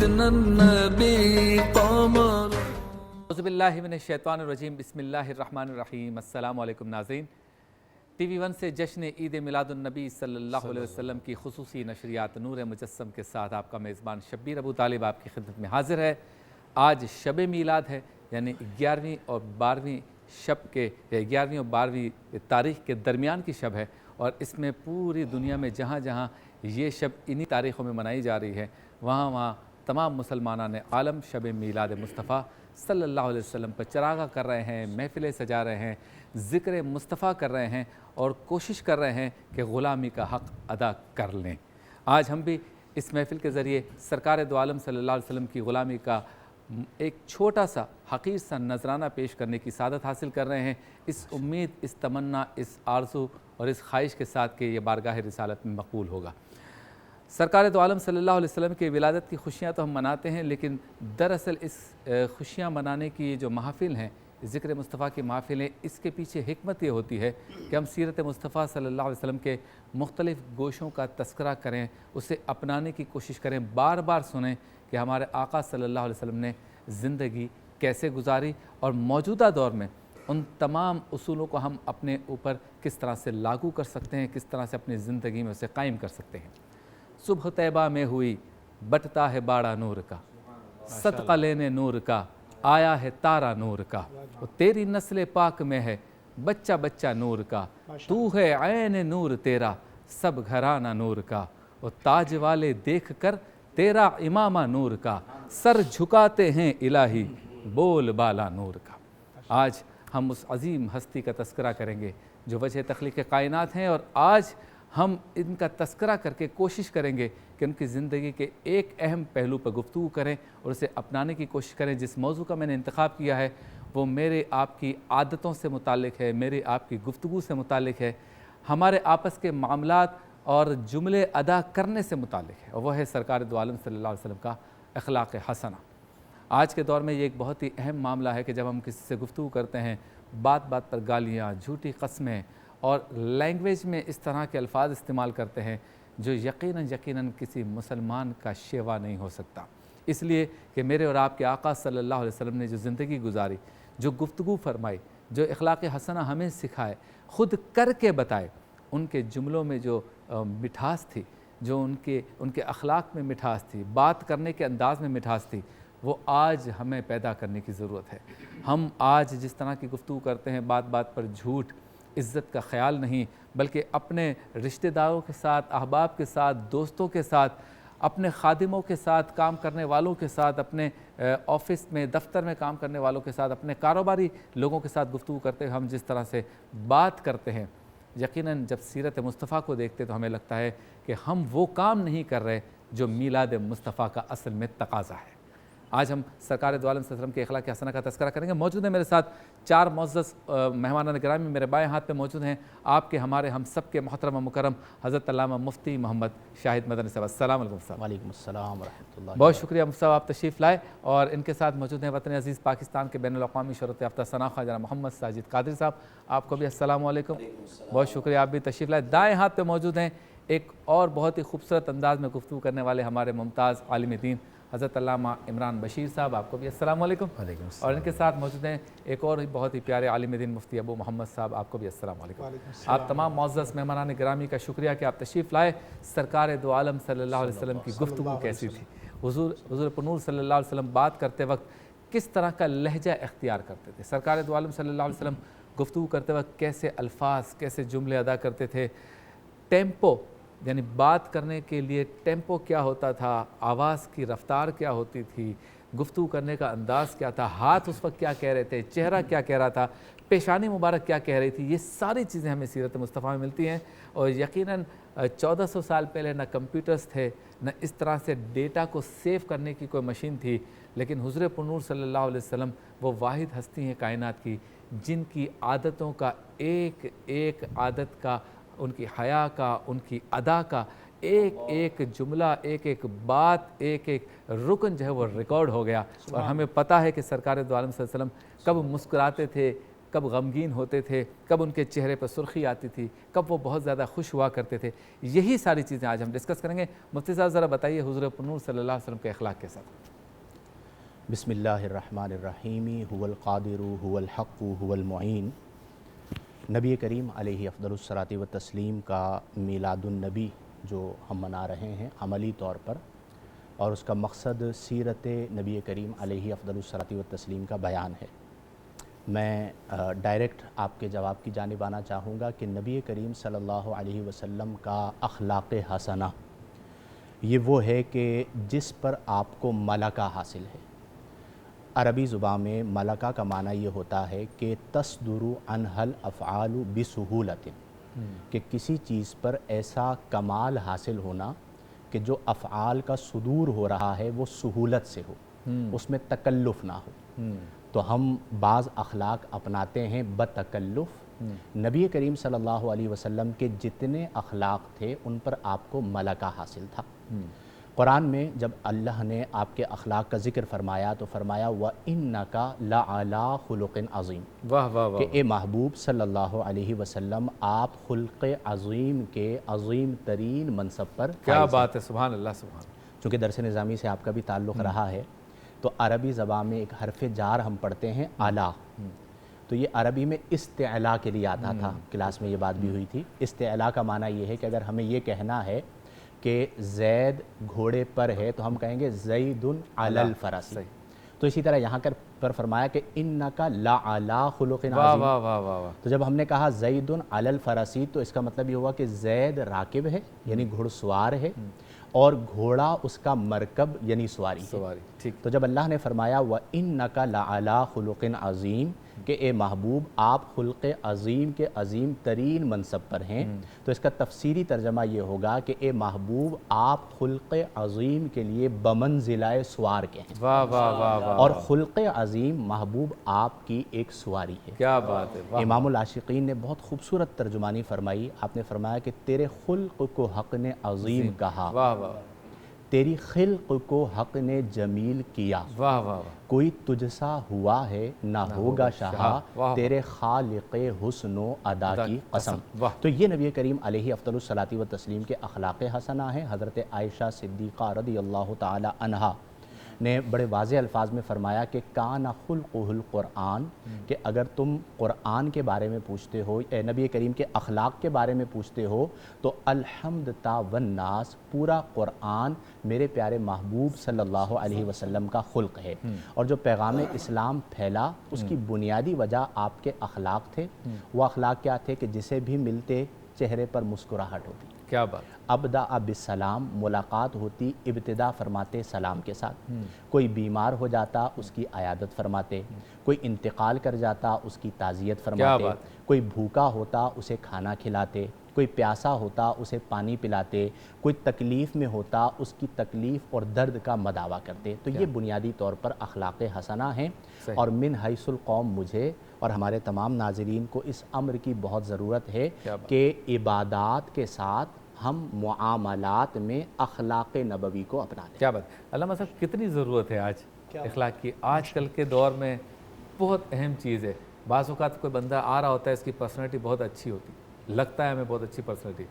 سيدنا النبي قمر. اعوذ باللہ من الشیطان الرجیم، بسم اللہ الرحمن الرحیم۔ السلام علیکم ناظرین، ٹی وی ون سے جشن عید میلاد النبی صلی اللہ علیہ وسلم کی خصوصی نشریات نور مجسم کے ساتھ آپ کا میزبان شبیر ابو طالب آپ کی خدمت میں حاضر ہے۔ آج شب میلاد ہے، یعنی 11ویں اور 12ویں شب کے 11ویں اور 12ویں تاریخ کے درمیان کی شب ہے، اور اس میں پوری دنیا میں جہاں جہاں یہ شب انہی تاریخوں میں منائی جا رہی ہے، وہاں تمام مسلمانان عالم شب میلاد مصطفیٰ صلی اللہ علیہ وسلم پر چراغاں کر رہے ہیں، محفلیں سجا رہے ہیں، ذکر مصطفیٰ کر رہے ہیں اور کوشش کر رہے ہیں کہ غلامی کا حق ادا کر لیں۔ آج ہم بھی اس محفل کے ذریعے سرکار دو عالم صلی اللہ علیہ وسلم کی غلامی کا ایک چھوٹا سا حقیر سا نذرانہ پیش کرنے کی سعادت حاصل کر رہے ہیں، اس امید، اس تمنا، اس آرزو اور اس خواہش کے ساتھ کہ یہ بارگاہ رسالت میں مقبول ہوگا۔ سرکار دو عالم صلی اللہ علیہ وسلم کی ولادت کی خوشیاں تو ہم مناتے ہیں، لیکن دراصل اس خوشیاں منانے کی جو محافل ہیں، ذکر مصطفیٰ کی محافلیں، اس کے پیچھے حکمت یہ ہوتی ہے کہ ہم سیرت مصطفیٰ صلی اللہ علیہ وسلم کے مختلف گوشوں کا تذکرہ کریں، اسے اپنانے کی کوشش کریں، بار بار سنیں کہ ہمارے آقا صلی اللہ علیہ وسلم نے زندگی کیسے گزاری اور موجودہ دور میں ان تمام اصولوں کو ہم اپنے اوپر کس طرح سے لاگو کر سکتے ہیں، کس طرح سے اپنی زندگی میں اسے قائم کر سکتے ہیں۔ صبح طیبہ میں ہوئی بٹتا ہے باڑا نور کا، صدقہ لینے نور کا آیا ہے تارا نور کا، تیری نسل پاک میں ہے بچہ بچہ نور کا، تو ہے عین نور تیرا سب گھرانہ نور کا، اور تاج والے دیکھ کر تیرا امامہ نور کا، سر جھکاتے ہیں الہی بول بالا نور کا۔ آج ہم اس عظیم ہستی کا تذکرہ کریں گے جو وجہ تخلیق کائنات ہیں، اور آج ہم ان کا تذکرہ کر کے کوشش کریں گے کہ ان کی زندگی کے ایک اہم پہلو پر گفتگو کریں اور اسے اپنانے کی کوشش کریں۔ جس موضوع کا میں نے انتخاب کیا ہے وہ میرے آپ کی عادتوں سے متعلق ہے، میرے آپ کی گفتگو سے متعلق ہے، ہمارے آپس کے معاملات اور جملے ادا کرنے سے متعلق ہے، اور وہ ہے سرکار دو عالم صلی اللہ علیہ وسلم کا اخلاق حسنہ۔ آج کے دور میں یہ ایک بہت ہی اہم معاملہ ہے کہ جب ہم کسی سے گفتگو کرتے ہیں، بات بات پر گالیاں، جھوٹی قسمیں اور لینگویج میں اس طرح کے الفاظ استعمال کرتے ہیں جو یقیناً کسی مسلمان کا شیوا نہیں ہو سکتا، اس لیے کہ میرے اور آپ کے آقا صلی اللہ علیہ وسلم نے جو زندگی گزاری، جو گفتگو فرمائی، جو اخلاق حسنہ ہمیں سکھائے، خود کر کے بتائے، ان کے جملوں میں جو مٹھاس تھی، جو ان کے اخلاق میں مٹھاس تھی، بات کرنے کے انداز میں مٹھاس تھی، وہ آج ہمیں پیدا کرنے کی ضرورت ہے۔ ہم آج جس طرح کی گفتگو کرتے ہیں، بات بات پر جھوٹ، عزت کا خیال نہیں، بلکہ اپنے رشتہ داروں کے ساتھ، احباب کے ساتھ، دوستوں کے ساتھ، اپنے خادموں کے ساتھ، کام کرنے والوں کے ساتھ، اپنے آفس میں، دفتر میں کام کرنے والوں کے ساتھ، اپنے کاروباری لوگوں کے ساتھ گفتگو کرتے ہیں، ہم جس طرح سے بات کرتے ہیں، یقیناً جب سیرت مصطفیٰ کو دیکھتے تو ہمیں لگتا ہے کہ ہم وہ کام نہیں کر رہے جو میلاد مصطفیٰ کا اصل میں تقاضا ہے۔ آج ہم سرکار دو عالم صلی اللہ علیہ وسلم کے اخلاق حسنہ کا تذکرہ کریں گے۔ موجود ہیں میرے ساتھ چار معزز مہمانان گرامی، میرے بائیں ہاتھ پہ موجود ہیں آپ کے، ہمارے، ہم سب کے محترم و مکرم حضرت علامہ مفتی محمد شاہد مدنی صاحب۔ السلام علیکم صاحب۔ وعلیکم السلام ورحمۃ اللہ۔ بہت شکریہ مفتی صاحب، آپ تشریف لائے، اور ان کے ساتھ موجود ہیں وطن عزیز پاکستان کے بین الاقوامی شہرت یافتہ ثناء جناب محمد ساجد قادری صاحب، آپ کو بھی السلام علیکم، بہت شکریہ، آپ بھی تشریف لائے۔ دائیں ہاتھ پہ موجود ہیں ایک اور بہت ہی خوبصورت انداز میں گفتگو کرنے والے ہمارے ممتاز عالم دین حضرت علامہ عمران بشیر صاحب، آپ کو بھی السلام علیکم، اور ان کے ساتھ موجود ہیں ایک اور بہت ہی پیارے عالم دین مفتی ابو محمد صاحب، آپ کو بھی السلام علیکم۔ آپ تمام معزز مہمانان گرامی کا شکریہ کہ آپ تشریف لائے۔ سرکار دو عالم صلی اللہ علیہ وسلم کی گفتگو کیسی تھی؟ حضور پرنور صلی اللہ علیہ وسلم بات کرتے وقت کس طرح کا لہجہ اختیار کرتے تھے؟ سرکار دو عالم صلی اللہ علیہ وسلم گفتگو کرتے وقت کیسے الفاظ، کیسے جملے ادا کرتے تھے؟ ٹیمپو، یعنی بات کرنے کے لیے ٹیمپو کیا ہوتا تھا، آواز کی رفتار کیا ہوتی تھی، گفتگو کرنے کا انداز کیا تھا، ہاتھ اس وقت کیا کہہ رہے تھے، چہرہ کیا کہہ رہا تھا، پیشانی مبارک کیا کہہ رہی تھی، یہ ساری چیزیں ہمیں سیرت مصطفیٰ میں ملتی ہیں۔ اور یقیناً 1400 سال پہلے نہ کمپیوٹرز تھے، نہ اس طرح سے ڈیٹا کو سیو کرنے کی کوئی مشین تھی، لیکن حضور پرنور صلی اللہ علیہ وسلم وہ واحد ہستی ہیں کائنات کی جن کی عادتوں کا ایک ایک عادت کا، ان کی حیا کا، ان کی ادا کا ایک ایک جملہ، ایک ایک بات، ایک ایک رکن جو ہے وہ ریکارڈ ہو گیا، اور ہمیں پتہ ہے کہ سرکار دو عالم صلی اللہ علیہ وسلم کب مسکراتے تھے، کب غمگین ہوتے تھے، کب ان کے چہرے پر سرخی آتی تھی، کب وہ بہت زیادہ خوش ہوا کرتے تھے، یہی ساری چیزیں آج ہم ڈسکس کریں گے۔ مفتی صاحب ذرا بتائیے حضور پرنور صلی اللہ علیہ وسلم کے اخلاق کے ساتھ۔ بسم اللہ الرحمن الرحیم، هو القادر هو الحق هو المعین۔ نبی کریم علیہ افضل الصلاۃ والتسلیم کا میلاد النبی جو ہم منا رہے ہیں عملی طور پر، اور اس کا مقصد سیرت نبی کریم علیہ افضل الصلاۃ والتسلیم کا بیان ہے۔ میں ڈائریکٹ آپ کے جواب کی جانب آنا چاہوں گا کہ نبی کریم صلی اللہ علیہ وسلم کا اخلاق حسنہ یہ وہ ہے کہ جس پر آپ کو ملکہ حاصل ہے۔ عربی زبان میں ملکہ کا معنی یہ ہوتا ہے کہ تصدر عنہ الافعال بسہولت، کہ کسی چیز پر ایسا کمال حاصل ہونا کہ جو افعال کا صدور ہو رہا ہے وہ سہولت سے ہو، اس میں تکلف نہ ہو۔ تو ہم بعض اخلاق اپناتے ہیں بتکلف۔ نبی کریم صلی اللہ علیہ وسلم کے جتنے اخلاق تھے ان پر آپ کو ملکہ حاصل تھا۔ قرآن میں جب اللہ نے آپ کے اخلاق کا ذکر فرمایا تو فرمایا وَإِنَّكَ لَعَلَىٰ خُلُقٍ عَظِيمٍ، واہ واہ واہ، کہ اے محبوب صلی اللہ علیہ وسلم آپ خلق عظیم کے عظیم ترین منصب پر کیا فائز ہیں۔ بات ہے، سبحان اللہ سبحان اللہ۔ چونکہ درس نظامی سے آپ کا بھی تعلق رہا ہے تو عربی زبان میں ایک حرف جار ہم پڑھتے ہیں اعلیٰ، تو یہ عربی میں استعلاء کے لیے آتا تھا، کلاس میں یہ بات بھی ہوئی تھی۔ استعلاء کا معنی یہ ہے کہ اگر ہمیں یہ کہنا ہے کہ زید گھوڑے پر ہے تو ہم کہیں گے زید علی الفرس۔ تو اسی طرح یہاں پر فرمایا کہ انکا لعلی خلق واہ عظیم، واہ واہ واہ واہ، تو جب ہم نے کہا زید علی الفرسی تو اس کا مطلب یہ ہوا کہ زید راکب ہے یعنی گھڑ سوار ہے، اور گھوڑا اس کا مرکب یعنی سواری ہے۔ سواری، ٹھیک۔ تو جب اللہ نے فرمایا وَإِنَّكَ لَعَلَىٰ خُلُقٍ عَظِيمٍ، کہ اے محبوب آپ خلق عظیم کے عظیم ترین منصب پر ہیں، تو اس کا تفسیری ترجمہ یہ ہوگا کہ اے محبوب آپ خلق عظیم کے لیے بمنزلہ سوار کے ہیں، واہ واہ واہ واہ، اور خلق عظیم محبوب آپ کی ایک سواری ہے۔ کیا بات ہے، واہ، امام العاشقین نے بہت خوبصورت ترجمانی فرمائی، آپ نے فرمایا کہ تیرے خلق کو حق نے عظیم کہا، واہ واہ تیری خلق کو حق نے جمیل کیا، واہ واہ، کوئی تجھ سا ہوا ہے نہ ہوگا شہا، تیرے خالق حسن و ادا کی قسم۔ تو یہ نبی کریم علیہ افضل الصلاۃ والتسلیم کے اخلاق حسنہ ہیں۔ حضرت عائشہ صدیقہ رضی اللہ تعالی عنہا نے بڑے واضح الفاظ میں فرمایا کہ کان خلقہ القرآن، کہ اگر تم قرآن کے بارے میں پوچھتے ہو، نبی کریم کے اخلاق کے بارے میں پوچھتے ہو تو الحمد تا والناس، پورا قرآن میرے پیارے محبوب صلی اللہ علیہ وسلم کا خلق ہے۔ اور جو پیغام اسلام پھیلا اس کی بنیادی وجہ آپ کے اخلاق تھے۔ وہ اخلاق کیا تھے کہ جسے بھی ملتے چہرے پر مسکراہٹ ہوتی، کیا بات، ابدا بالسلام، ملاقات ہوتی ابتدا فرماتے سلام کے ساتھ، کوئی بیمار ہو جاتا اس کی عیادت فرماتے، کوئی انتقال کر جاتا اس کی تعزیت فرماتے، کوئی بھوکا ہوتا اسے کھانا کھلاتے، کوئی پیاسا ہوتا اسے پانی پلاتے، کوئی تکلیف میں ہوتا اس کی تکلیف اور درد کا مداوا کرتے۔ تو یہ بنیادی طور پر اخلاق حسنہ ہیں، اور من حیث القوم مجھے اور ہمارے تمام ناظرین کو اس امر کی بہت ضرورت ہے کہ عبادات کے ساتھ ہم معاملات میں اخلاق نبوی کو اپنا لیں۔ کیا بات، علامہ صاحب کتنی ضرورت ہے آج اخلاق کی، آج کل کے دور میں بہت اہم چیز ہے۔ بعض اوقات کوئی بندہ آ رہا ہوتا ہے، اس کی پرسنالٹی بہت اچھی ہوتی، لگتا ہے ہمیں بہت اچھی پرسنالٹی،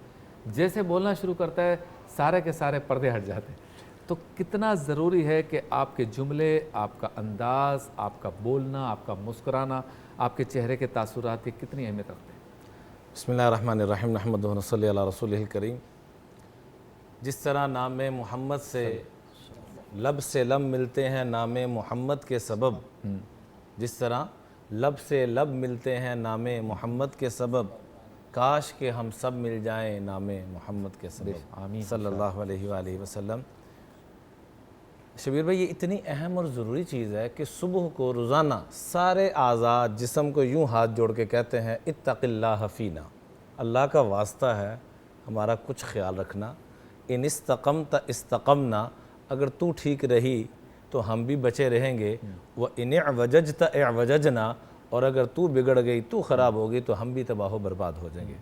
جیسے بولنا شروع کرتا ہے سارے کے سارے پردے ہٹ جاتے ہیں۔ تو کتنا ضروری ہے کہ آپ کے جملے، آپ کا انداز، آپ کا بولنا، آپ کا مسکرانا، آپ کے چہرے کے تاثرات یہ کتنی اہمیت رکھتے ہیں؟ بسم اللہ الرحمن الرحیم، نحمدہ و نصلی علی رسولہ الکریم۔ جس طرح نام محمد سے لب سے لب ملتے ہیں نام محمد کے سبب، جس طرح لب سے لب ملتے ہیں نام محمد کے سبب، کاش کہ ہم سب مل جائیں نام محمد کے سبب، آمین صلی اللہ علیہ وآلہ وسلم۔ شبیر بھائی، یہ اتنی اہم اور ضروری چیز ہے کہ صبح کو روزانہ سارے اعضاء جسم کو یوں ہاتھ جوڑ کے کہتے ہیں اتق اللہ فینا، اللہ کا واسطہ ہے ہمارا کچھ خیال رکھنا، ان استقمت استقمنا، اگر تو ٹھیک رہی تو ہم بھی بچے رہیں گے، وَإِنِ اعْوَجَجْتَ اعْوَجَجْنَا، اور اگر تو بگڑ گئی، تو خراب ہوگی تو ہم بھی تباہ و برباد ہو جائیں گے۔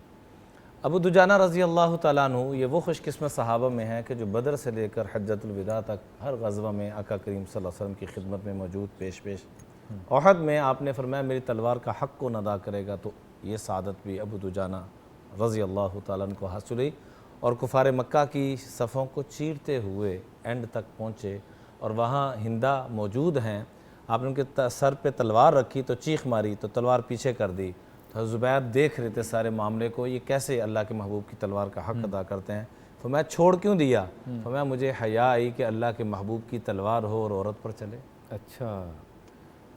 ابو دجانہ رضی اللہ تعالیٰ عنہ یہ وہ خوش قسمت صحابہ میں ہیں کہ جو بدر سے لے کر حجۃ الوداع تک ہر غزوہ میں آقا کریم صلی اللہ علیہ وسلم کی خدمت میں موجود پیش احد میں آپ نے فرمایا میری تلوار کا حق کون ادا کرے گا، تو یہ سعادت بھی ابو دجانہ رضی اللہ تعالیٰ عنہ کو حاصل ہوئی اور کفار مکہ کی صفوں کو چیرتے ہوئے اینڈ تک پہنچے، اور وہاں ہندہ موجود ہیں، آپ نے ان کے سر پہ تلوار رکھی تو چیخ ماری تو تلوار پیچھے کر دی، تو زبیر دیکھ رہے تھے سارے معاملے کو، یہ کیسے اللہ کے محبوب کی تلوار کا حق ادا کرتے ہیں، فرمایا چھوڑ کیوں دیا، فرمایا مجھے حیا آئی کہ اللہ کے محبوب کی تلوار ہو اور عورت پر چلے، اچھا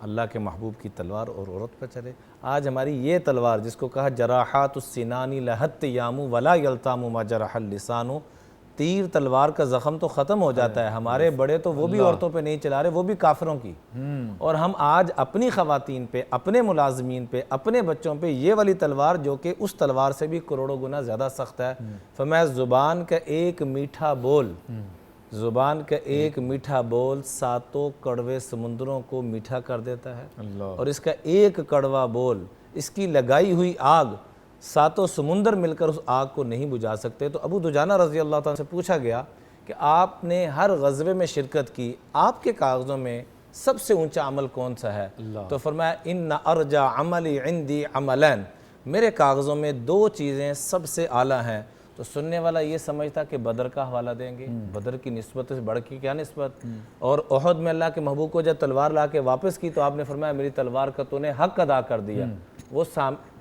اللہ کے محبوب کی تلوار اور عورت پر چلے۔ آج ہماری یہ تلوار جس کو کہا جراحات السنانی لہت یامو ولا یلتام ما جرح اللسان، تیر تلوار کا زخم تو ختم ہو جاتا ہے، ہمارے بڑے تو وہ بھی عورتوں پہ نہیں چلا رہے، وہ بھی کافروں کی، اور ہم آج اپنی خواتین پہ، اپنے ملازمین پہ، اپنے بچوں پہ یہ والی تلوار جو کہ اس تلوار سے بھی کروڑوں گنا زیادہ سخت ہے۔ فرمایا زبان کا ایک میٹھا بول، زبان کا ایک میٹھا بول ساتوں کڑوے سمندروں کو میٹھا کر دیتا ہے، اور اس کا ایک کڑوا بول، اس کی لگائی ہوئی آگ ساتوں سمندر مل کر اس آگ کو نہیں بجھا سکتے۔ تو ابو دجانہ رضی اللہ تعالیٰ سے پوچھا گیا کہ آپ نے ہر غزوے میں شرکت کی، آپ کے کاغذوں میں سب سے اونچا عمل کون سا ہے؟ تو فرمایا ان ارجا عملی عندی عملین، میرے کاغذوں میں دو چیزیں سب سے اعلیٰ ہیں۔ تو سننے والا یہ سمجھتا کہ بدر کا حوالہ دیں گے، بدر کی نسبت سے بڑھ کی کیا نسبت، اور احد میں اللہ کے محبوب کو جب تلوار لا کے واپس کی تو آپ نے فرمایا میری تلوار کا تو نے حق ادا کر دیا۔ وہ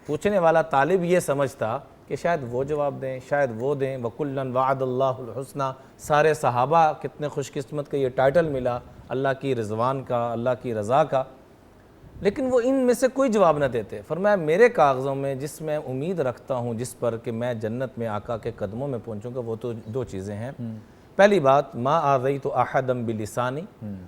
پوچھنے والا طالب یہ سمجھتا کہ شاید وہ جواب دیں، شاید وہ دیں، وَكُلًّا وَعَدَ اللَّهُ الْحُسْنَى، سارے صحابہ کتنے خوش قسمت کہ یہ ٹائٹل ملا اللہ کی رضوان کا، اللہ کی رضا کا، لیکن وہ ان میں سے کوئی جواب نہ دیتے۔ فرمایا میرے کاغذوں میں جس میں امید رکھتا ہوں جس پر کہ میں جنت میں آقا کے قدموں میں پہنچوں گا، وہ تو دو چیزیں ہیں۔ پہلی بات ما آذیت احدا بلسانی،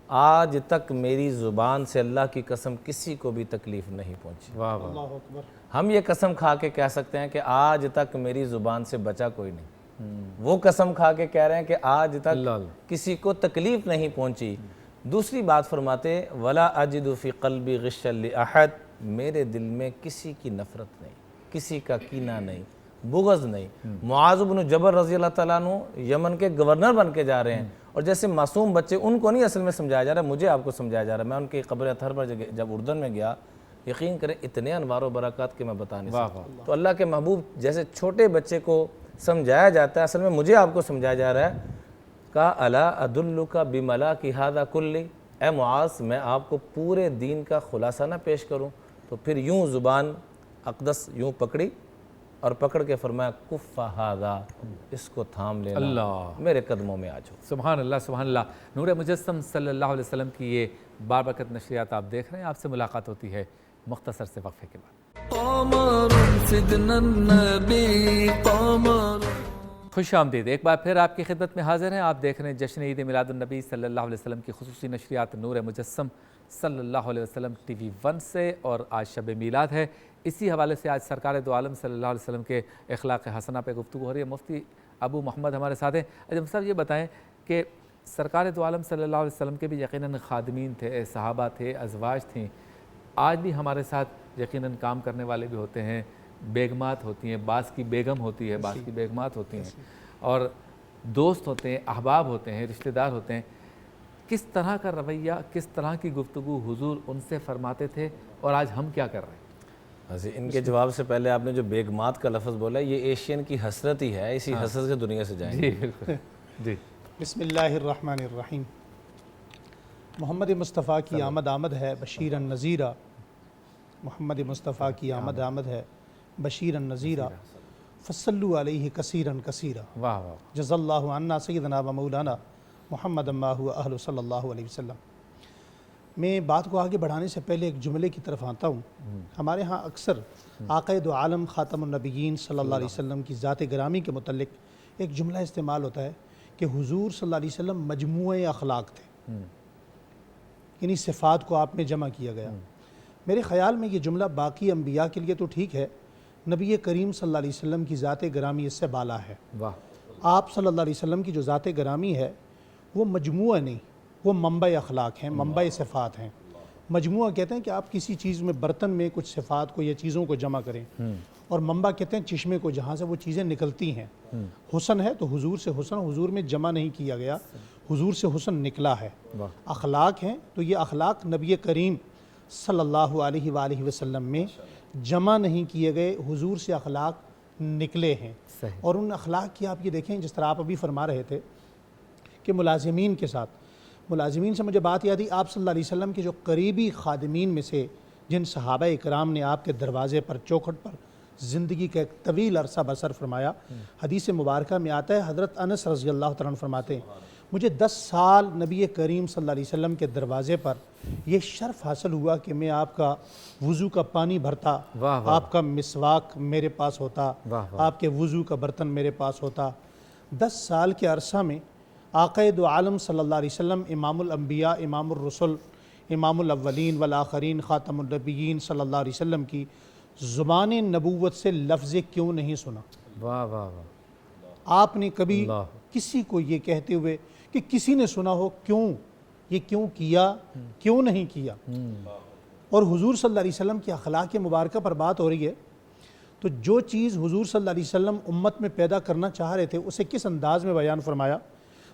آج تک میری زبان سے اللہ کی قسم کسی کو بھی تکلیف نہیں پہنچی۔ واہ واہ، ہم یہ قسم کھا کے کہہ سکتے ہیں کہ آج تک میری زبان سے بچا کوئی نہیں، وہ قسم کھا کے کہہ رہے ہیں کہ آج تک کسی کو تکلیف نہیں پہنچی۔ دوسری بات فرماتے ولا اجد فی قلبی غشا لاحد، میرے دل میں کسی کی نفرت نہیں، کسی کا کینہ نہیں، بغض نہیں۔ معاذ بن جبل رضی اللہ تعالیٰ عنہ یمن کے گورنر بن کے جا رہے ہیں، اور جیسے معصوم بچے، ان کو نہیں اصل میں سمجھایا جا رہا ہے، مجھے آپ کو سمجھایا جا رہا ہے۔ میں ان کی قبر اطہر پر جب اردن میں گیا، یقین کریں اتنے انوار و برکات کہ میں بتا نہیں سکتا۔ تو اللہ کے محبوب جیسے چھوٹے بچے کو سمجھایا جاتا ہے، اصل میں مجھے آپ کو سمجھایا جا رہا ہے۔ کہا الا ادلک بملاک ھذا کلی، اے معاذ میں آپ کو پورے دین کا خلاصہ نہ پیش کروں؟ تو پھر یوں زبان اقدس یوں پکڑی اور پکڑ کے فرمایا کف ھذا، اس کو تھام لینا، اللہ میرے قدموں میں آ جاؤ۔ سبحان اللہ سبحان اللہ۔ نور مجسم صلی اللہ علیہ وسلم کی یہ بابرکت نشریات آپ دیکھ رہے ہیں، آپ سے ملاقات ہوتی ہے مختصر سے وقفے کے بعد۔ قمر سيدنا النبي قمر۔ خوش آمدید، ایک بار پھر آپ کی خدمت میں حاضر ہیں۔ آپ دیکھ رہے ہیں جشن عید میلاد النبی صلی اللہ علیہ وسلم کی خصوصی نشریات نور مجسم صلی اللہ علیہ وسلم ٹی وی 1 سے، اور آج شب میلاد ہے۔ اسی حوالے سے آج سرکار دو عالم صلی اللہ علیہ وسلم کے اخلاق حسنہ پہ گفتگو ہو رہی ہے۔ مفتی ابو محمد ہمارے ساتھ ہیں۔ اجم صاحب یہ بتائیں کہ سرکار دو عالم صلی اللہ علیہ وسلم کے بھی یقیناً خادمین تھے، صحابہ تھے، ازواج تھیں، آج بھی ہمارے ساتھ یقیناً کام کرنے والے بھی ہوتے ہیں، بیگمات ہوتی ہیں، بعض کی بیگم ہوتی ہے، بعض کی بیگمات ہوتی ہیں، اور دوست ہوتے ہیں، احباب ہوتے ہیں، رشتہ دار ہوتے ہیں۔ کس طرح کا رویہ، کس طرح کی گفتگو حضور ان سے فرماتے تھے، اور آج ہم کیا کر رہے ہیں؟ ان کے جواب سے پہلے آپ نے جو بیگمات کا لفظ بولا ہے، یہ ایشین کی حسرت ہی ہے، اسی حسرت سے دنیا سے جائیں گے۔ جی بالکل جی۔ بسم اللہ الرحمن الرحیم۔ محمد مصطفیٰ کی آمد ہے بشیرا نذیرا، محمد مصطفیٰ کی آمد ہے بشیرا نذیرا، فصلوا علیہ کثیرا کثیرا، واہ واہ، جزا اللہ عنا سیدنا و مولانا محمد ما هو اہل صلی اللہ علیہ وسلم۔ میں بات کو آگے بڑھانے سے پہلے ایک جملے کی طرف آتا ہوں۔ ہمارے ہاں اکثر آقا دو عالم خاتم النبیین صلی اللہ علیہ وسلم کی ذات گرامی کے متعلق ایک جملہ استعمال ہوتا ہے کہ حضور صلی اللہ علیہ وسلم مجموعہ اخلاق تھے، یعنی صفات کو آپ میں جمع کیا گیا۔ میرے خیال میں یہ جملہ باقی انبیاء کے لیے تو ٹھیک ہے، نبی کریم صلی اللہ علیہ وسلم کی ذات گرامی اس سے بالا ہے۔ واہ، آپ صلی اللہ علیہ وسلم کی جو ذات گرامی ہے وہ مجموعہ نہیں، وہ منبع اخلاق ہیں، منبع صفات ہیں۔ مجموعہ کہتے ہیں کہ آپ کسی چیز میں، برتن میں کچھ صفات کو یا چیزوں کو جمع کریں، اور منبع کہتے ہیں چشمے کو جہاں سے وہ چیزیں نکلتی ہیں۔ حسن ہے تو حضور سے حسن، حضور میں جمع نہیں کیا گیا، حضور سے حسن نکلا ہے۔ اخلاق ہیں تو یہ اخلاق نبی کریم صلی اللہ علیہ وآلہ وسلم میں جمع نہیں کیے گئے حضور سے اخلاق نکلے ہیں. صحیح. اور ان اخلاق کی آپ یہ دیکھیں، جس طرح آپ ابھی فرما رہے تھے کہ ملازمین کے ساتھ، ملازمین سے مجھے بات یاد آئی، آپ صلی اللہ علیہ وسلم کے جو قریبی خادمین میں سے جن صحابہ اکرام نے آپ کے دروازے پر، چوکھٹ پر زندگی کا ایک طویل عرصہ بسر فرمایا، حدیث مبارکہ میں آتا ہے، حضرت انس رضی اللہ تعالیٰ عنہ فرماتے ہیں مجھے 10 سال نبی کریم صلی اللہ علیہ وسلم کے دروازے پر یہ شرف حاصل ہوا کہ میں آپ کا وضو کا پانی بھرتا، آپ کا مسواک میرے پاس ہوتا، آپ کے وضو کا برتن میرے پاس ہوتا. 10 سال کے عرصہ میں آقا دو عالم صلی اللہ علیہ وسلم، امام الانبیاء، امام الرسل، امام الاولین والآخرین، خاتم النبیین صلی اللہ علیہ وسلم کی زبان نبوت سے لفظ کیوں نہیں سنا. واہ واہ واہ. آپ نے کبھی کسی کو یہ کہتے ہوئے کہ کسی نے سنا ہو کیوں، یہ کیوں کیا، کیوں نہیں کیا؟ اور حضور صلی اللہ علیہ وسلم کی اخلاق مبارکہ پر بات ہو رہی ہے تو جو چیز حضور صلی اللہ علیہ وسلم امت میں پیدا کرنا چاہ رہے تھے اسے کس انداز میں بیان فرمایا.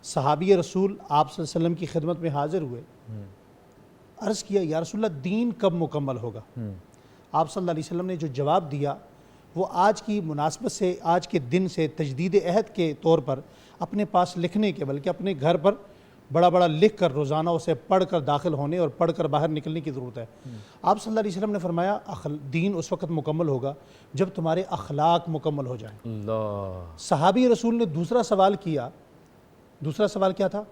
صحابی رسول آپ صلی اللہ علیہ وسلم کی خدمت میں حاضر ہوئے، عرض کیا یا رسول اللہ دین کب مکمل ہوگا؟ آپ صلی اللہ علیہ وسلم نے جو جواب دیا وہ آج کی مناسبت سے، آج کے دن سے تجدید عہد کے طور پر اپنے پاس لکھنے کے بلکہ اپنے گھر پر بڑا بڑا لکھ کر روزانہ اسے پڑھ کر داخل ہونے اور پڑھ کر باہر نکلنے کی ضرورت ہے. آپ صلی اللہ علیہ وسلم نے فرمایا دین اس وقت مکمل ہوگا جب تمہارے اخلاق مکمل ہو جائیں. صحابی رسول نے دوسرا سوال کیا. دوسرا سوال کیا تھا؟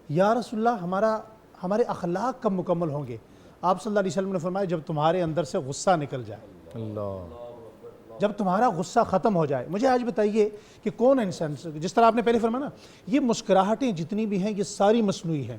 یا رسول اللہ ہمارے اخلاق کب مکمل ہوں گے؟ آپ صلی اللہ علیہ وسلم نے فرمایا جب تمہارے اندر سے غصہ نکل جائے، جب تمہارا غصہ ختم ہو جائے. مجھے آج بتائیے کہ کون انسان، جس طرح آپ نے پہلے فرمایا نا، یہ مسکراہٹیں جتنی بھی ہیں یہ ساری مصنوعی ہیں،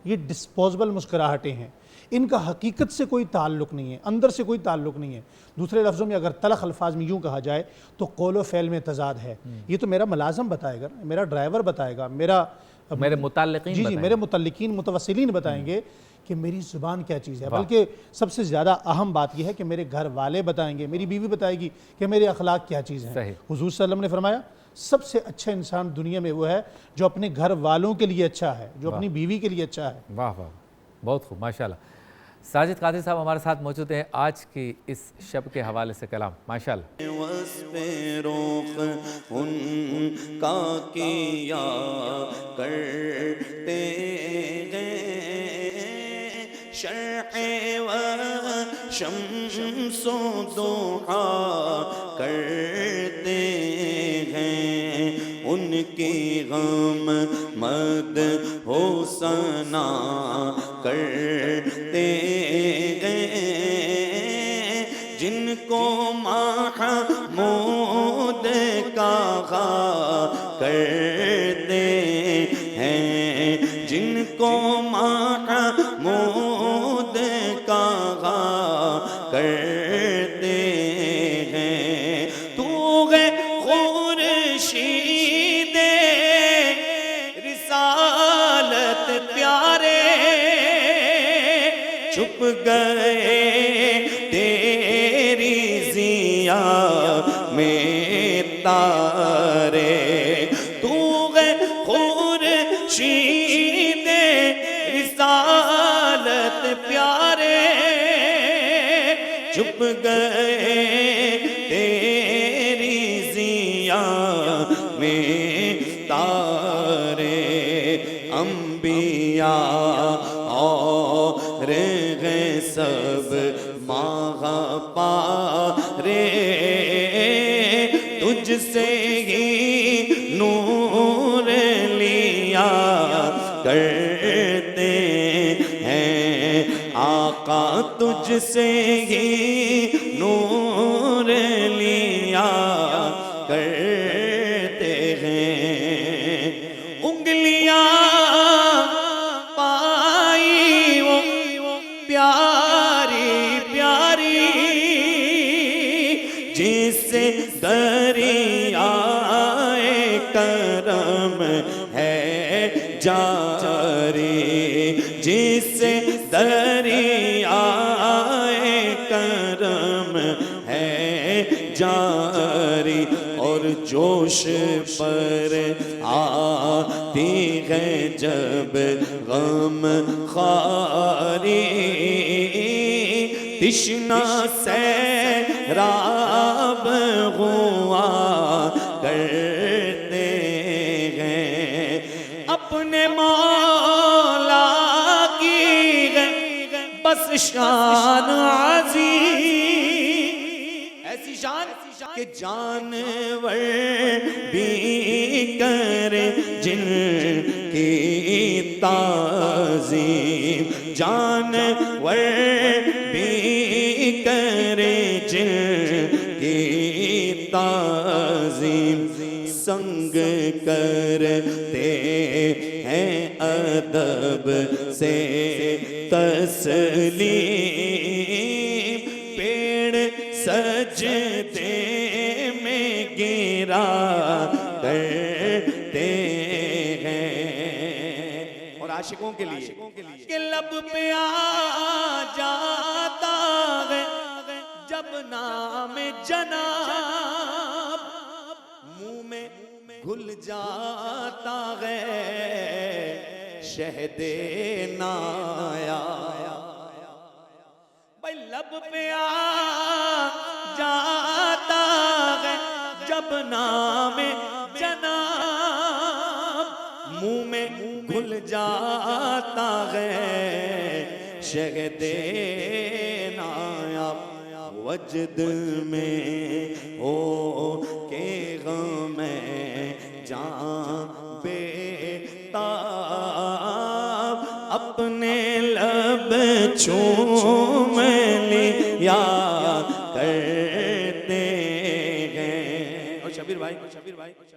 یہ ڈسپوزبل مسکراہٹیں ہیں، ان کا حقیقت سے کوئی تعلق نہیں ہے، اندر سے کوئی تعلق نہیں ہے. دوسرے لفظوں میں اگر تلخ الفاظ میں یوں کہا جائے تو قول و فعل میں تضاد ہے. یہ تو میرا ملازم بتائے گا، میرا ڈرائیور بتائے گا، میرے متعلقین جی میرے متعلقین متوسلین بتائیں گے کہ میری زبان کیا چیز ہے. بلکہ سب سے زیادہ اہم بات یہ ہے کہ میرے گھر والے بتائیں گے، میری بیوی بتائے گی کہ میرے اخلاق کیا چیز ہیں. حضور صلی اللہ علیہ وسلم نے فرمایا سب سے اچھا انسان دنیا میں وہ ہے جو اپنے گھر والوں کے لیے اچھا ہے، جو اپنی بیوی کے لیے اچھا ہے. واہ واہ، بہت خوب، ماشاءاللہ. ساجد قادری صاحب ہمارے ساتھ موجود ہیں، آج کی اس شب کے حوالے سے کلام. ماشاءاللہ. وصف روخ ان کا کیا کرتے ہیں، شرح و شمس و ضحا کرتے ہیں، ان کی غم مد ہو ثنا کرتے ہیں، جن کو محمود کا غا کرتے ہیں، جن کو محمود کا غا کرتے ہیں. تو ہے خورشید رسالت پیارے، چھپ گئے تیری ضیا میں تارے. تو ہے خورشید رسالت پیارے، چھپ گئے تیری ضیا میں تارے. انبیاء اور غیر سب ماہ پارے، تجھ سے ہی نور لیا کرتے ہیں، آقا تجھ سے ہی نور لیا کرتے ہیں. انگلیاں پائی وہ پیاری پیاری، جس سے دریائے کرم ہے جاری، جس سے دریائے کرم ہے جاری. اور جوش پر آتی ہے جب غم خواری، تشنہ سیراب ہوا کرتے ہیں اپنے مولا کی بس شان عظیم، ایسی شان کہ جانور بھی کرے جن کی تعظیم، جانور بھی کرے جن کی تعظیم، سنگ کرتے ہیں ادب سے تسلیم، پیڑ سجدے میں گرا کرتے ہیں، اور عاشقوں کے لیے کہ لب پہ آ جاتا ہے جب نام جناب، منہ میں گھل جاتا ہے شہد نایاب، بھائی لب پہ آ جاتا ہے جب نام جناب، منہ میں گھل جاتا ہے شہد نایاب، وجد میں ہو کے غم جان بےتاب، اپنے لب چوم لیا کرتے ہیں۔ اور شبیر بھائی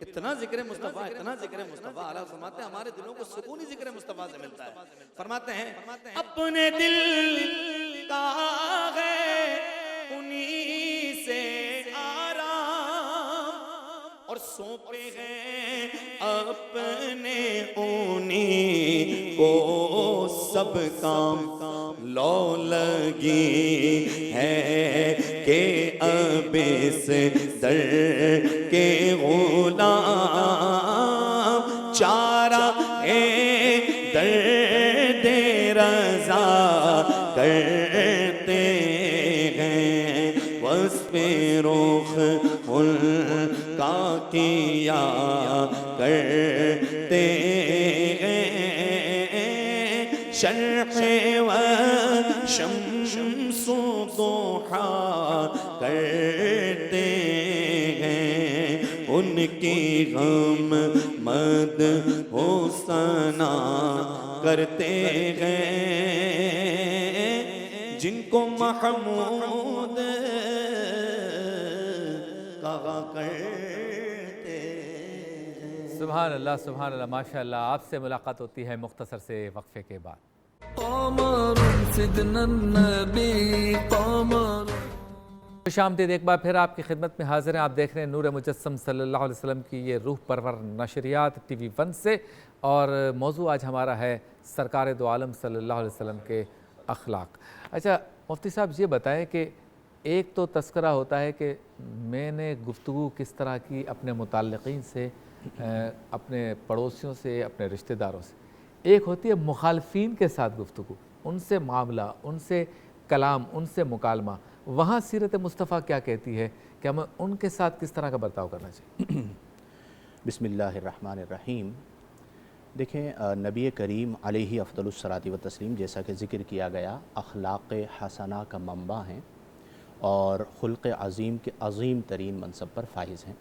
اتنا ذکر مصطفیٰ، اتنا ذکر مصطفیٰ، اعلیٰ فرماتے ہیں ہمارے دلوں کو سکون ہی ذکر مصطفیٰ سے ملتا ہے۔ فرماتے ہیں اپنے دل کا ہے انہی سے آرام، اور سونپے ہیں اپنے انہی کو سب کام، لو لگی ہے کہ اب اس در کے غلام چارہ درد رضا کرتے ہیں، وصف رخ ان کا کیا کرتے ہیں، شرح و شمس ضحا کرتے ہیں، ان کی غم مد ہو ثنا کرتے ہیں، جن کو محمود کہا کرتے ہیں۔ سبحان اللہ سبحان اللہ، ماشاءاللہ۔ آپ سے ملاقات ہوتی ہے مختصر سے وقفے کے بعد۔ قمر سيدنا النبي قمر۔ خوش آمدید، ایک بار پھر آپ کی خدمت میں حاضر ہیں۔ آپ دیکھ رہے ہیں نور مجسم صلی اللہ علیہ وسلم کی یہ روح پرور نشریات ٹی وی 1 سے، اور موضوع آج ہمارا ہے سرکار دو عالم صلی اللہ علیہ وسلم کے اخلاق۔ اچھا مفتی صاحب، یہ بتائیں کہ ایک تو تذکرہ ہوتا ہے کہ میں نے گفتگو کس طرح کی اپنے متعلقین سے، اپنے پڑوسیوں سے، اپنے رشتہ داروں سے، ایک ہوتی ہے مخالفین کے ساتھ گفتگو، ان سے معاملہ، ان سے کلام، ان سے مکالمہ۔ وہاں سیرت مصطفیٰ کیا کہتی ہے کہ ہمیں ان کے ساتھ کس طرح کا برتاؤ کرنا چاہیے؟ بسم اللہ الرحمن الرحیم۔ دیکھیں نبی کریم علیہ افضل الصلاۃ والتسلیم جیسا کہ ذکر کیا گیا اخلاق حسنہ کا منبع ہیں اور خلق عظیم کے عظیم ترین منصب پر فائز ہیں۔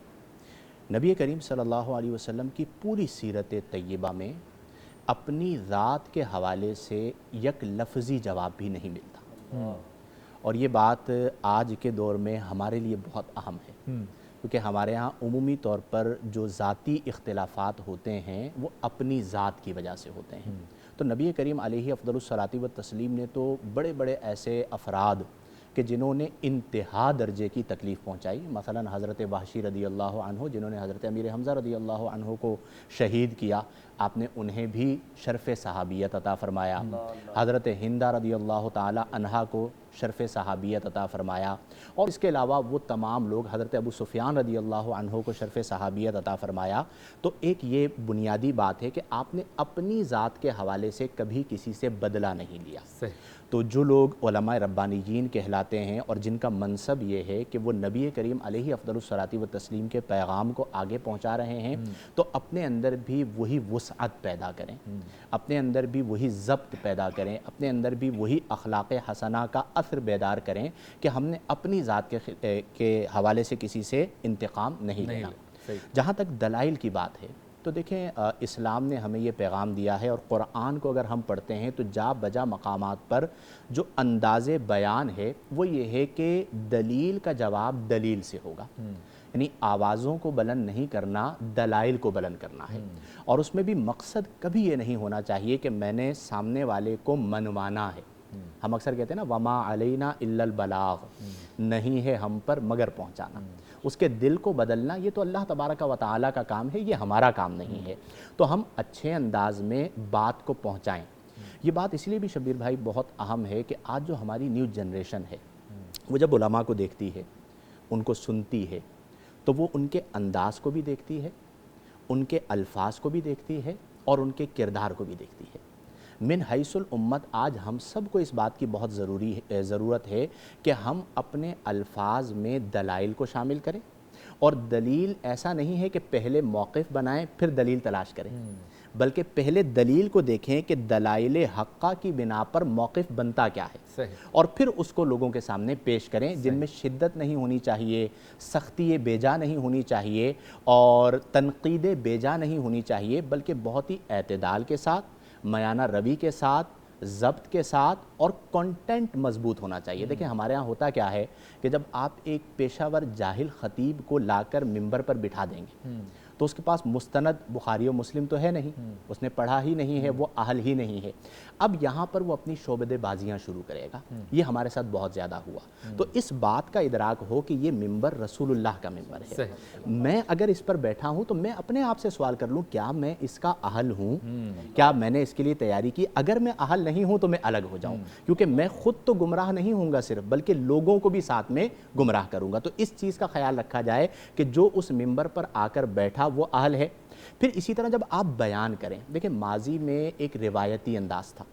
نبی کریم صلی اللہ علیہ وسلم کی پوری سیرت طیبہ میں اپنی ذات کے حوالے سے یک لفظی جواب بھی نہیں ملتا، اور یہ بات آج کے دور میں ہمارے لیے بہت اہم ہے، کیونکہ ہمارے ہاں عمومی طور پر جو ذاتی اختلافات ہوتے ہیں وہ اپنی ذات کی وجہ سے ہوتے ہیں۔ تو نبی کریم علیہ افضل الصلاۃ والتسلیم نے تو بڑے بڑے ایسے افراد کہ جنہوں نے انتہا درجے کی تکلیف پہنچائی، مثلا حضرت وحشی رضی اللہ عنہ جنہوں نے حضرت امیر حمزہ رضی اللہ عنہ کو شہید کیا، آپ نے انہیں بھی شرف صحابیت عطا فرمایا، حضرت ہندہ رضی اللہ تعالی عنہا کو شرف صحابیت عطا فرمایا، اور اس کے علاوہ وہ تمام لوگ حضرت ابو سفیان رضی اللہ عنہ کو شرف صحابیت عطا فرمایا۔ تو ایک یہ بنیادی بات ہے کہ آپ نے اپنی ذات کے حوالے سے کبھی کسی سے بدلہ نہیں لیا۔ تو جو لوگ علماء ربانیین کہلاتے ہیں اور جن کا منصب یہ ہے کہ وہ نبی کریم علیہ افضل الصلاۃ والتسلیم کے پیغام کو آگے پہنچا رہے ہیں، تو اپنے اندر بھی وہی وسعت پیدا کریں، اپنے اندر بھی وہی ضبط پیدا کریں، اپنے اندر بھی وہی اخلاق حسنہ کا اثر بیدار کریں کہ ہم نے اپنی ذات کے حوالے سے کسی سے انتقام نہیں لینا۔ جہاں تک دلائل کی بات ہے تو دیکھیں اسلام نے ہمیں یہ پیغام دیا ہے، اور قرآن کو اگر ہم پڑھتے ہیں تو جا بجا مقامات پر جو انداز بیان ہے وہ یہ ہے کہ دلیل کا جواب دلیل سے ہوگا، یعنی آوازوں کو بلند نہیں کرنا، دلائل کو بلند کرنا ہے، اور اس میں بھی مقصد کبھی یہ نہیں ہونا چاہیے کہ میں نے سامنے والے کو منوانا ہے۔ ہم اکثر کہتے ہیں نا وما علینا الا البلاغ، نہیں ہے ہم پر مگر پہنچانا، اس کے دل کو بدلنا یہ تو اللہ تبارک و تعالیٰ کا کام ہے، یہ ہمارا کام نہیں ہے۔ تو ہم اچھے انداز میں بات کو پہنچائیں۔ یہ بات اس لیے بھی شبیر بھائی بہت اہم ہے کہ آج جو ہماری نیو جنریشن ہے وہ جب علماء کو دیکھتی ہے، ان کو سنتی ہے، تو وہ ان کے انداز کو بھی دیکھتی ہے، ان کے الفاظ کو بھی دیکھتی ہے، اور ان کے کردار کو بھی دیکھتی ہے۔ من حیث الامت آج ہم سب کو اس بات کی بہت ضرورت ہے کہ ہم اپنے الفاظ میں دلائل کو شامل کریں، اور دلیل ایسا نہیں ہے کہ پہلے موقف بنائیں پھر دلیل تلاش کریں، بلکہ پہلے دلیل کو دیکھیں کہ دلائل حقہ کی بنا پر موقف بنتا کیا ہے، اور پھر اس کو لوگوں کے سامنے پیش کریں، جن میں شدت نہیں ہونی چاہیے، سختی بیجا نہیں ہونی چاہیے، اور تنقید بیجا نہیں ہونی چاہیے، بلکہ بہت ہی اعتدال کے ساتھ، میانہ روی کے ساتھ، ضبط کے ساتھ، اور کنٹینٹ مضبوط ہونا چاہیے۔ دیکھیں ہمارے ہاں ہوتا کیا ہے کہ جب آپ ایک پیشہ ور جاہل خطیب کو لا کر ممبر پر بٹھا دیں گے تو اس کے پاس مستند بخاری و مسلم تو ہے نہیں، اس نے پڑھا ہی نہیں ہے، وہ اہل ہی نہیں ہے، اب یہاں پر وہ اپنی شعبدے بازیاں شروع کرے گا۔ یہ ہمارے ساتھ بہت زیادہ ہوا۔ تو اس بات کا ادراک ہو کہ یہ ممبر رسول اللہ کا ممبر ہے، میں اگر اس پر بیٹھا ہوں تو میں اپنے آپ سے سوال کر لوں کیا میں اس کا اہل ہوں، کیا میں نے اس کے لیے تیاری کی؟ اگر میں اہل نہیں ہوں تو میں الگ ہو جاؤں، کیونکہ میں خود تو گمراہ نہیں ہوں گا صرف، بلکہ لوگوں کو بھی ساتھ میں گمراہ کروں گا۔ تو اس چیز کا خیال رکھا جائے کہ جو اس ممبر پر آ کر بیٹھا وہ اہل ہے۔ پھر اسی طرح جب آپ بیان کریں، دیکھیں ماضی میں ایک روایتی انداز تھا،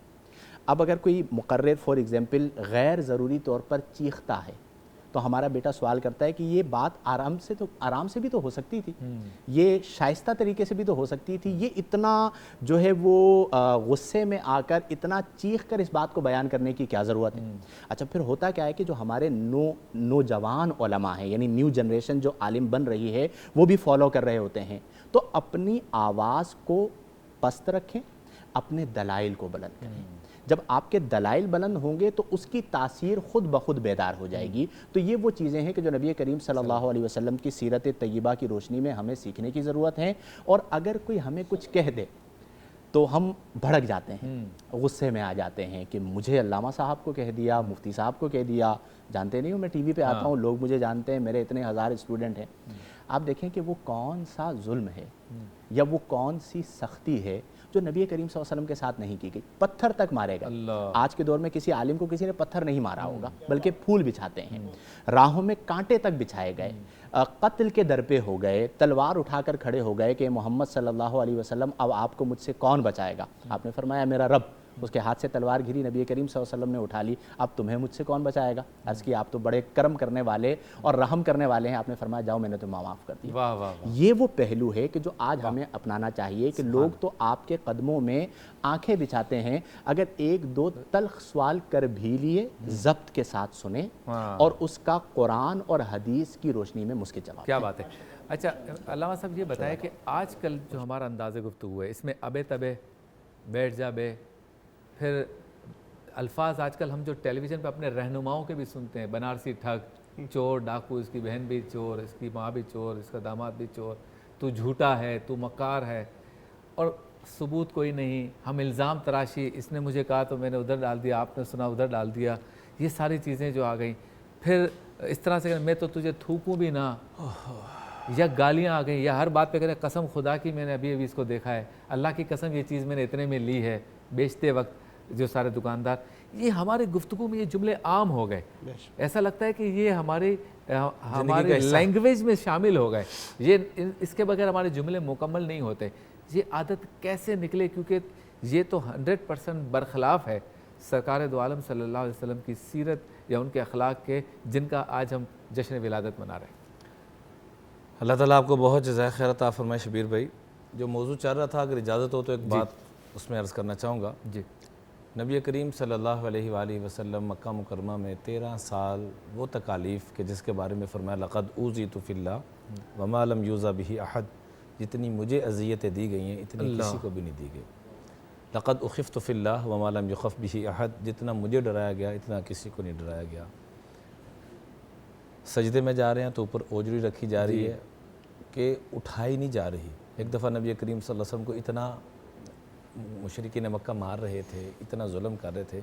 اب اگر کوئی مقرر فور ایگزامپل غیر ضروری طور پر چیختا ہے تو ہمارا بیٹا سوال کرتا ہے کہ یہ بات آرام سے بھی تو ہو سکتی تھی، یہ شائستہ طریقے سے بھی تو ہو سکتی تھی، یہ اتنا جو ہے وہ غصے میں آ کر اتنا چیخ کر اس بات کو بیان کرنے کی کیا ضرورت ہے؟ اچھا پھر ہوتا کیا ہے کہ جو ہمارے نوجوان علماء ہیں، یعنی نیو جنریشن جو عالم بن رہی ہے، وہ بھی فالو کر رہے ہوتے ہیں، تو اپنی آواز کو پست رکھیں، اپنے دلائل کو بلند کریں۔ جب آپ کے دلائل بلند ہوں گے تو اس کی تاثیر خود بخود بیدار ہو جائے گی۔ تو یہ وہ چیزیں ہیں کہ جو نبی کریم صلی اللہ علیہ وسلم کی سیرت طیبہ کی روشنی میں ہمیں سیکھنے کی ضرورت ہے، اور اگر کوئی ہمیں کچھ کہہ دے تو ہم بھڑک جاتے ہیں، غصے میں آ جاتے ہیں کہ مجھے علامہ صاحب کو کہہ دیا، مفتی صاحب کو کہہ دیا، جانتے نہیں ہوں میں ٹی وی پہ آتا ہوں، لوگ مجھے جانتے ہیں، میرے اتنے ہزار اسٹوڈنٹ ہیں۔ آپ دیکھیں کہ وہ کون سا ظلم ہے یا وہ کون سی سختی ہے جو نبی کریم صلی اللہ علیہ وسلم کے ساتھ نہیں کی گئی۔ پتھر تک مارے گئے، آج کے دور میں کسی عالم کو کسی نے پتھر نہیں مارا ہوگا، بلکہ پھول بچھاتے ہیں، راہوں میں کانٹے تک بچھائے گئے، قتل کے در پہ ہو گئے، تلوار اٹھا کر کھڑے ہو گئے کہ محمد صلی اللہ علیہ وسلم اب آپ کو مجھ سے کون بچائے گا؟ آپ نے فرمایا میرا رب۔ اس کے ہاتھ سے تلوار گری، نبی کریم صلی اللہ علیہ وسلم نے اٹھا لی، اب تمہیں مجھ سے کون بچائے گا؟ عرض کی آپ تو بڑے کرم کرنے والے اور رحم کرنے والے ہیں، آپ نے فرمایا جاؤ میں نے تمہیں معاف کر دیا۔ واہ واہ، یہ وہ پہلو ہے کہ جو آج ہمیں اپنانا چاہیے کہ لوگ تو آپ کے قدموں میں آنکھیں بچھاتے ہیں، اگر ایک دو تلخ سوال کر بھی لیے ضبط کے ساتھ سنیں اور اس کا قرآن اور حدیث کی روشنی میں مسکت جواب۔ کیا بات ہے۔ اچھا علامہ صاحب یہ بتائیں کہ آج کل جو ہمارا انداز گفتگو ہے اس میں ابے تبے، بیٹھ جا بے، پھر الفاظ آج کل ہم جو ٹیلی ویژن پہ اپنے رہنماؤں کے بھی سنتے ہیں، بنارسی ٹھگ، چور ڈاکو، اس کی بہن بھی چور، اس کی ماں بھی چور، اس کا داماد بھی چور، تو جھوٹا ہے، تو مکار ہے، اور ثبوت کوئی نہیں، ہم الزام تراشی، اس نے مجھے کہا تو میں نے ادھر ڈال دیا، آپ نے سنا ادھر ڈال دیا، یہ ساری چیزیں جو آ گئیں۔ پھر اس طرح سے میں تو تجھے تھوکوں بھی نہ، یا گالیاں آ گئیں یا ہر بات پہ کہتے ہیں قسم خدا کی میں نے ابھی ابھی اس کو دیکھا ہے, اللہ کی قسم یہ چیز میں نے اتنے میں لی ہے, بیچتے وقت جو سارے دکاندار, یہ ہماری گفتگو میں یہ جملے عام ہو گئے. ایسا لگتا ہے کہ یہ ہماری لینگویج میں شامل ہو گئے. یہ اس کے بغیر ہمارے جملے مکمل نہیں ہوتے. یہ عادت کیسے نکلے, کیونکہ یہ تو 100% برخلاف ہے سرکار دو عالم صلی اللہ علیہ وسلم کی سیرت یا ان کے اخلاق کے, جن کا آج ہم جشن ولادت منا رہے ہیں. اللہ تعالیٰ آپ کو بہت جزائے خیر عطا فرمائے. شبیر بھائی, جو موضوع چل رہا تھا, اگر اجازت ہو تو ایک بات اس میں عرض کرنا چاہوں گا. جی. نبی کریم صلی اللہ علیہ وآلہ وسلم مکہ مکرمہ میں 13 سال وہ تکالیف کہ جس کے بارے میں فرمایا لقد اوذیت فی اللہ وما لم یوذ بہ احد, جتنی مجھے اذیتیں دی گئی ہیں اتنی کسی کو بھی نہیں دی گئی. لقد اخفت فی اللہ وما لم یخف بہ احد, جتنا مجھے ڈرایا گیا اتنا کسی کو نہیں ڈرایا گیا. سجدے میں جا رہے ہیں تو اوپر اوجری رکھی جا رہی ہے کہ اٹھائی نہیں جا رہی. ایک دفعہ نبی کریم صلی اللہ علیہ وسلم کو اتنا مشرکین مکہ مار رہے تھے, اتنا ظلم کر رہے تھے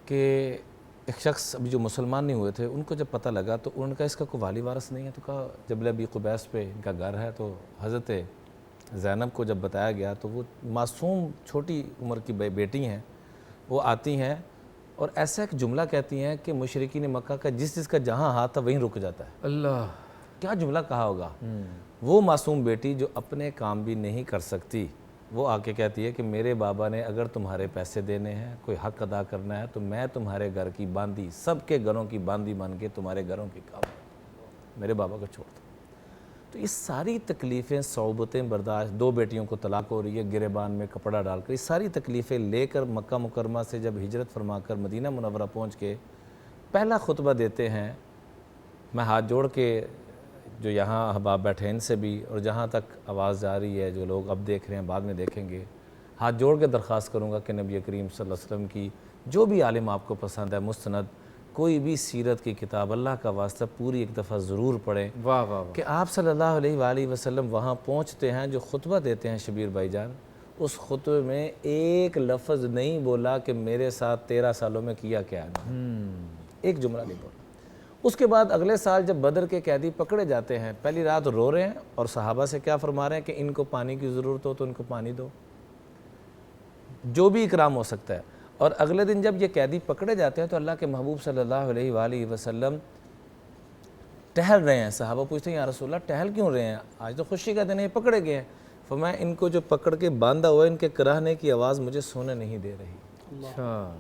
کہ ایک شخص ابھی جو مسلمان نہیں ہوئے تھے ان کو جب پتہ لگا تو انہوں نے کہا اس کا کوئی والی وارث نہیں ہے. تو کہا جبل ابی قبیس پہ ان کا گھر ہے. تو حضرت زینب کو جب بتایا گیا تو وہ معصوم چھوٹی عمر کی بیٹی ہیں, وہ آتی ہیں اور ایسا ایک جملہ کہتی ہیں کہ مشرکین مکہ کا جس کا جہاں ہاتھ تھا وہیں رک جاتا ہے. اللہ, کیا جملہ کہا ہوگا. وہ معصوم بیٹی جو اپنے کام بھی نہیں کر سکتی, وہ آ کے کہتی ہے کہ میرے بابا نے اگر تمہارے پیسے دینے ہیں, کوئی حق ادا کرنا ہے, تو میں تمہارے گھر کی باندھی, سب کے گھروں کی باندھی مان کے تمہارے گھروں کی کام میرے بابا کو چھوڑ دو. تو یہ ساری تکلیفیں, صعوبتیں برداشت, 2 بیٹیوں کو طلاق ہو رہی ہے گریبان میں کپڑا ڈال کر, یہ ساری تکلیفیں لے کر مکہ مکرمہ سے جب ہجرت فرما کر مدینہ منورہ پہنچ کے پہلا خطبہ دیتے ہیں. میں ہاتھ جوڑ کے جو یہاں احباب بیٹھے ان سے بھی, اور جہاں تک آواز جا رہی ہے جو لوگ اب دیکھ رہے ہیں بعد میں دیکھیں گے, ہاتھ جوڑ کے درخواست کروں گا کہ نبی کریم صلی اللہ علیہ وسلم کی جو بھی عالم آپ کو پسند ہے, مستند کوئی بھی سیرت کی کتاب اللہ کا واسطہ پوری ایک دفعہ ضرور پڑھیں. واہ واہ واہ. کہ آپ صلی اللہ علیہ وآلہ وسلم وہاں پہنچتے ہیں, جو خطبہ دیتے ہیں شبیر بھائی جان, اس خطبے میں ایک لفظ نہیں بولا کہ میرے ساتھ 13 سالوں میں کیا کیا ہے, ایک جملہ نہیں بولا. اس کے بعد اگلے سال جب بدر کے قیدی پکڑے جاتے ہیں, پہلی رات رو رہے ہیں اور صحابہ سے کیا فرما رہے ہیں کہ ان کو پانی کی ضرورت ہو تو ان کو پانی دو, جو بھی اکرام ہو سکتا ہے. اور اگلے دن جب یہ قیدی پکڑے جاتے ہیں تو اللہ کے محبوب صلی اللہ علیہ وآلہ وسلم ٹہل رہے ہیں. صحابہ پوچھتے ہیں یا رسول اللہ ٹہل کیوں رہے ہیں, آج تو خوشی کا دن ہے, یہ پکڑے گئے ہیں. فرمایا ان کو جو پکڑ کے باندھا ہوا ہے, ان کے کراہنے کی آواز مجھے سونے نہیں دے رہی. اچھا,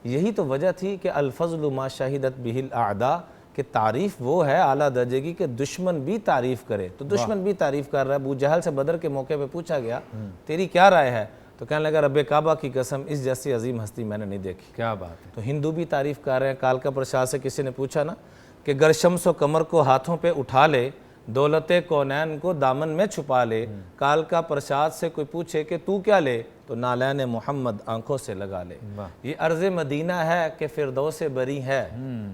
یہی تو وجہ تھی کہ الفضل ما شہدت بہ الاعداء, کہ تعریف وہ ہے اعلیٰ درجے کی کہ دشمن بھی تعریف کرے. تو دشمن بھی تعریف کر رہا ہے. ابو جہل سے بدر کے موقع پہ پوچھا گیا تیری کیا رائے ہے, تو کہنے لگا رب کعبہ کی قسم اس جیسی عظیم ہستی میں نے نہیں دیکھی. کیا بات ہے. تو ہندو بھی تعریف کر رہے ہیں. کالکا پرساد سے کسی نے پوچھا نا کہ گر شمس و قمر کو ہاتھوں پہ اٹھا لے, دولت کونین کو دامن میں چھپا لے. کالکا پرساد سے کوئی پوچھے کہ تو کیا لے, تو نالین محمد آنکھوں سے لگا لے. یہ عرض مدینہ ہے کہ فردوس بری ہے,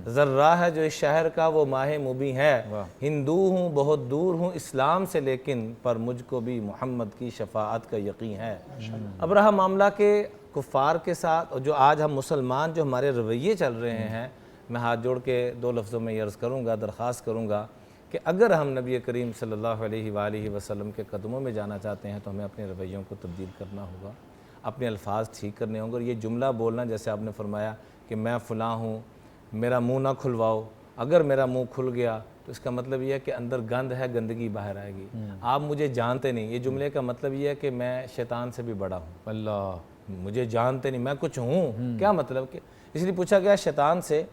ذرہ ہے جو اس شہر کا وہ ماہ مبیں ہے. ہندو ہوں بہت دور ہوں اسلام سے, لیکن پر مجھ کو بھی محمد کی شفاعت کا یقین ہے. اب رہا معاملہ کے کفار کے ساتھ, اور جو آج ہم مسلمان جو ہمارے رویے چل رہے ہیں, میں ہاتھ جوڑ کے 2 لفظوں میں یہ عرض کروں گا, درخواست کروں گا کہ اگر ہم نبی کریم صلی اللہ علیہ وآلہ وسلم کے قدموں میں جانا چاہتے ہیں تو ہمیں اپنے رویوں کو تبدیل کرنا ہوگا, اپنے الفاظ ٹھیک کرنے ہوں گے. اور یہ جملہ بولنا جیسے آپ نے فرمایا کہ میں فلاں ہوں, میرا منہ نہ کھلواؤ, اگر میرا منہ کھل گیا تو اس کا مطلب یہ ہے کہ اندر گند ہے, گندگی باہر آئے گی. آپ مجھے جانتے نہیں, یہ جملے کا مطلب یہ ہے کہ میں شیطان سے بھی بڑا ہوں. اللہ, مجھے جانتے نہیں, میں کچھ ہوں. کیا مطلب کہ اس لیے پوچھا گیا شیطان سے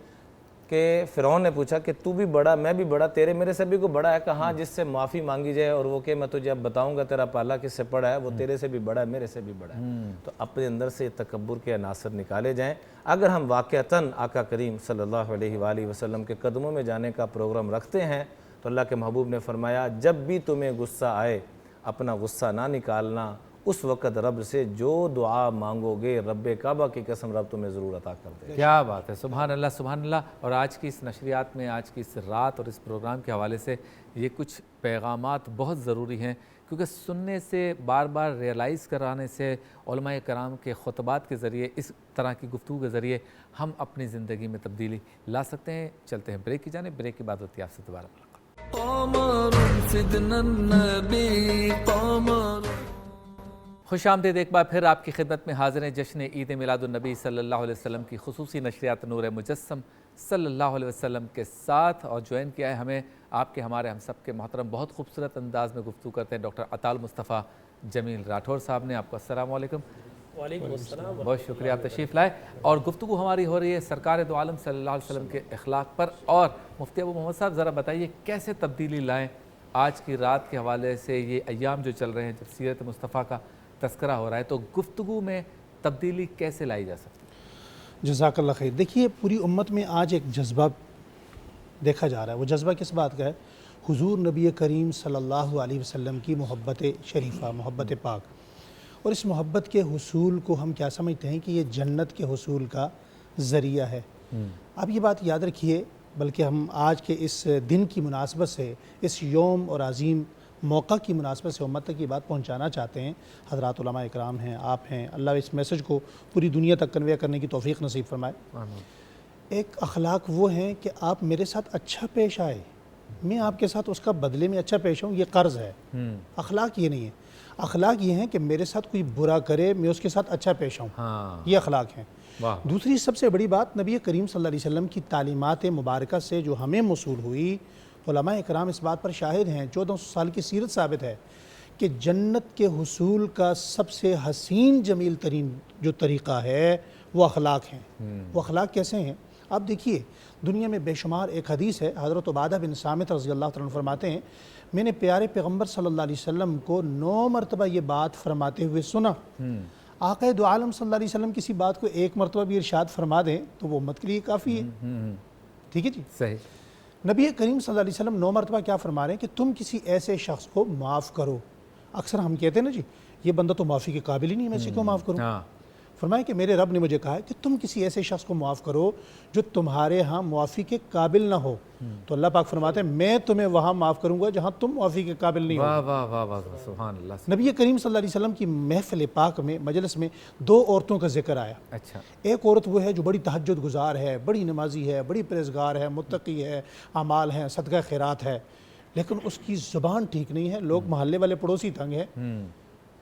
کہ فرعون نے پوچھا کہ تو بھی بڑا میں بھی بڑا, تیرے میرے سے بھی کوئی بڑا ہے؟ کہاں جس سے معافی مانگی جائے اور وہ کہ میں تجھے اب بتاؤں گا تیرا پالا کس سے پڑا ہے, وہ تیرے سے بھی بڑا ہے, میرے سے بھی بڑا ہے. تو اپنے اندر سے تکبر کے عناصر نکالے جائیں. اگر ہم واقعتاً آقا کریم صلی اللہ علیہ وآلہ وسلم کے قدموں میں جانے کا پروگرام رکھتے ہیں تو اللہ کے محبوب نے فرمایا جب بھی تمہیں غصہ آئے اپنا غصہ نہ نکالنا, اس وقت رب سے جو دعا مانگو گے رب کعبہ کی قسم رب تمہیں ضرور عطا کر دے. کیا بات ہے, سبحان اللہ سبحان اللہ. اور آج کی اس نشریات میں, آج کی اس رات اور اس پروگرام کے حوالے سے یہ کچھ پیغامات بہت ضروری ہیں, کیونکہ سننے سے, بار بار ریئلائز کرانے سے, علماء کرام کے خطبات کے ذریعے, اس طرح کی گفتگو کے ذریعے ہم اپنی زندگی میں تبدیلی لا سکتے ہیں. چلتے ہیں بریک کی جانب, بریک کے بعد ہوتی ہے آپ سے دوبارہ ملاقات. قمر سيدنا النبي قمر. خوش آمدید ایک بار پھر آپ کی خدمت میں حاضر ہیں جشن عید میلاد النبی صلی اللہ علیہ وسلم کی خصوصی نشریات نور مجسم صلی اللہ علیہ وسلم کے ساتھ، اور جوائن کیا ہے ہمیں آپ کے ہمارے ہم سب کے محترم بہت خوبصورت انداز میں گفتگو کرتے ہیں ڈاکٹر عطا المصطفیٰ جمیل راٹھور صاحب نے. آپ کو السلام علیکم. وعلیکم السلام. بہت شکریہ آپ تشریف لائے. اور گفتگو ہماری ہو رہی ہے سرکار دو عالم صلی اللہ علیہ وسلم کے اخلاق پر. اور مفتی ابو محمد صاحب ذرا بتائیے کیسے تبدیلی لائیں آج کی رات کے حوالے سے، یہ ایام جو چل رہے ہیں جب سیرت مصطفیٰ کا تذکرہ ہو رہا ہے، تو گفتگو میں تبدیلی کیسے لائی جا سکتی ہے؟ جزاک اللہ خیر. دیکھیے پوری امت میں آج ایک جذبہ دیکھا جا رہا ہے. وہ جذبہ کس بات کا ہے؟ حضور نبی کریم صلی اللہ علیہ وسلم کی محبت شریفہ، محبت پاک. اور اس محبت کے حصول کو ہم کیا سمجھتے ہیں کہ یہ جنت کے حصول کا ذریعہ ہے. اب یہ بات یاد رکھیے، بلکہ ہم آج کے اس دن کی مناسبت سے، اس یوم اور عظیم موقع کی مناسبت سے امت تک یہ بات پہنچانا چاہتے ہیں. حضرات علماء اکرام ہیں، آپ ہیں، اللہ اس میسج کو پوری دنیا تک کنوے کرنے کی توفیق نصیب فرمائے. ایک اخلاق وہ ہیں کہ آپ میرے ساتھ اچھا پیش آئے، میں آپ کے ساتھ اس کا بدلے میں اچھا پیش ہوں، یہ قرض ہے. اخلاق یہ نہیں ہے. اخلاق یہ ہیں کہ میرے ساتھ کوئی برا کرے میں اس کے ساتھ اچھا پیش آؤں. یہ اخلاق ہیں. دوسری سب سے بڑی بات، نبی کریم صلی اللہ علیہ وسلم کی تعلیمات مبارکہ سے جو ہمیں موصول ہوئی، علماء اکرام اس بات پر شاہد ہیں، 1400 سال کی سیرت ثابت ہے کہ جنت کے حصول کا سب سے حسین جمیل ترین جو طریقہ ہے وہ اخلاق ہیں. وہ اخلاق کیسے ہیں؟ آپ دیکھیے دنیا میں بے شمار. ایک حدیث ہے، حضرت عبادہ بن صامت رضی اللہ عنہ فرماتے ہیں میں نے پیارے پیغمبر صلی اللہ علیہ وسلم کو 9 مرتبہ یہ بات فرماتے ہوئے سنا. آقا دو عالم صلی اللہ علیہ وسلم کسی بات کو 1 مرتبہ بھی ارشاد فرما دیں تو وہ امت کے لیے کافی ہے. ٹھیک ہے جی، صحیح. نبی کریم صلی اللہ علیہ وسلم 9 مرتبہ کیا فرما رہے ہیں کہ تم کسی ایسے شخص کو معاف کرو. اکثر ہم کہتے ہیں نا جی یہ بندہ تو معافی کے قابل ہی نہیں، میں اسے کیوں معاف کروں؟ فرمایا کہ میرے رب نے مجھے کہا ہے کہ تم کسی ایسے شخص کو معاف کرو جو تمہارے ہاں معافی کے قابل نہ ہو. تو اللہ پاک فرماتے ہیں میں تمہیں وہاں معاف کروں گا جہاں تم معافی کے قابل نہیں ہو. واہ واہ واہ واہ، سبحان اللہ. نبی کریم صلی اللہ علیہ وسلم کی محفل پاک میں، مجلس میں 2 عورتوں کا ذکر آیا. اچھا. ایک عورت وہ ہے جو بڑی تہجد گزار ہے، بڑی نمازی ہے، بڑی پرہیزگار ہے، متقی ہے، اعمال ہیں، صدقہ خیرات ہے، لیکن اس کی زبان ٹھیک نہیں ہے، لوگ محلے والے پڑوسی تنگ ہیں.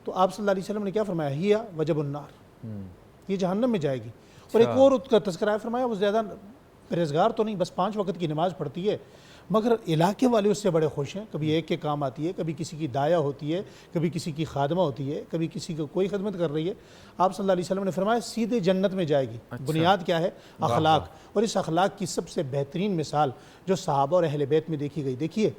تو آپ صلی اللہ علیہ وسلم نے کیا فرمایا؟ ہی وجب النار، یہ جہنم میں جائے گی. اور ایک اور عورت کا تذکرہ ہے، فرمایا وہ زیادہ پرہیزگار تو نہیں، بس 5 وقت کی نماز پڑھتی ہے، مگر علاقے والے اس سے بڑے خوش ہیں. کبھی ایک کے کام آتی ہے، کبھی کسی کی دایا ہوتی ہے، کبھی کسی کی خادمہ ہوتی ہے، کبھی کسی کو کوئی خدمت کر رہی ہے. آپ صلی اللہ علیہ وسلم نے فرمایا سیدھے جنت میں جائے گی. بنیاد کیا ہے؟ اخلاق. اور اس اخلاق کی سب سے بہترین مثال جو صحابہ اور اہل بیت میں دیکھی گئی. دیکھیے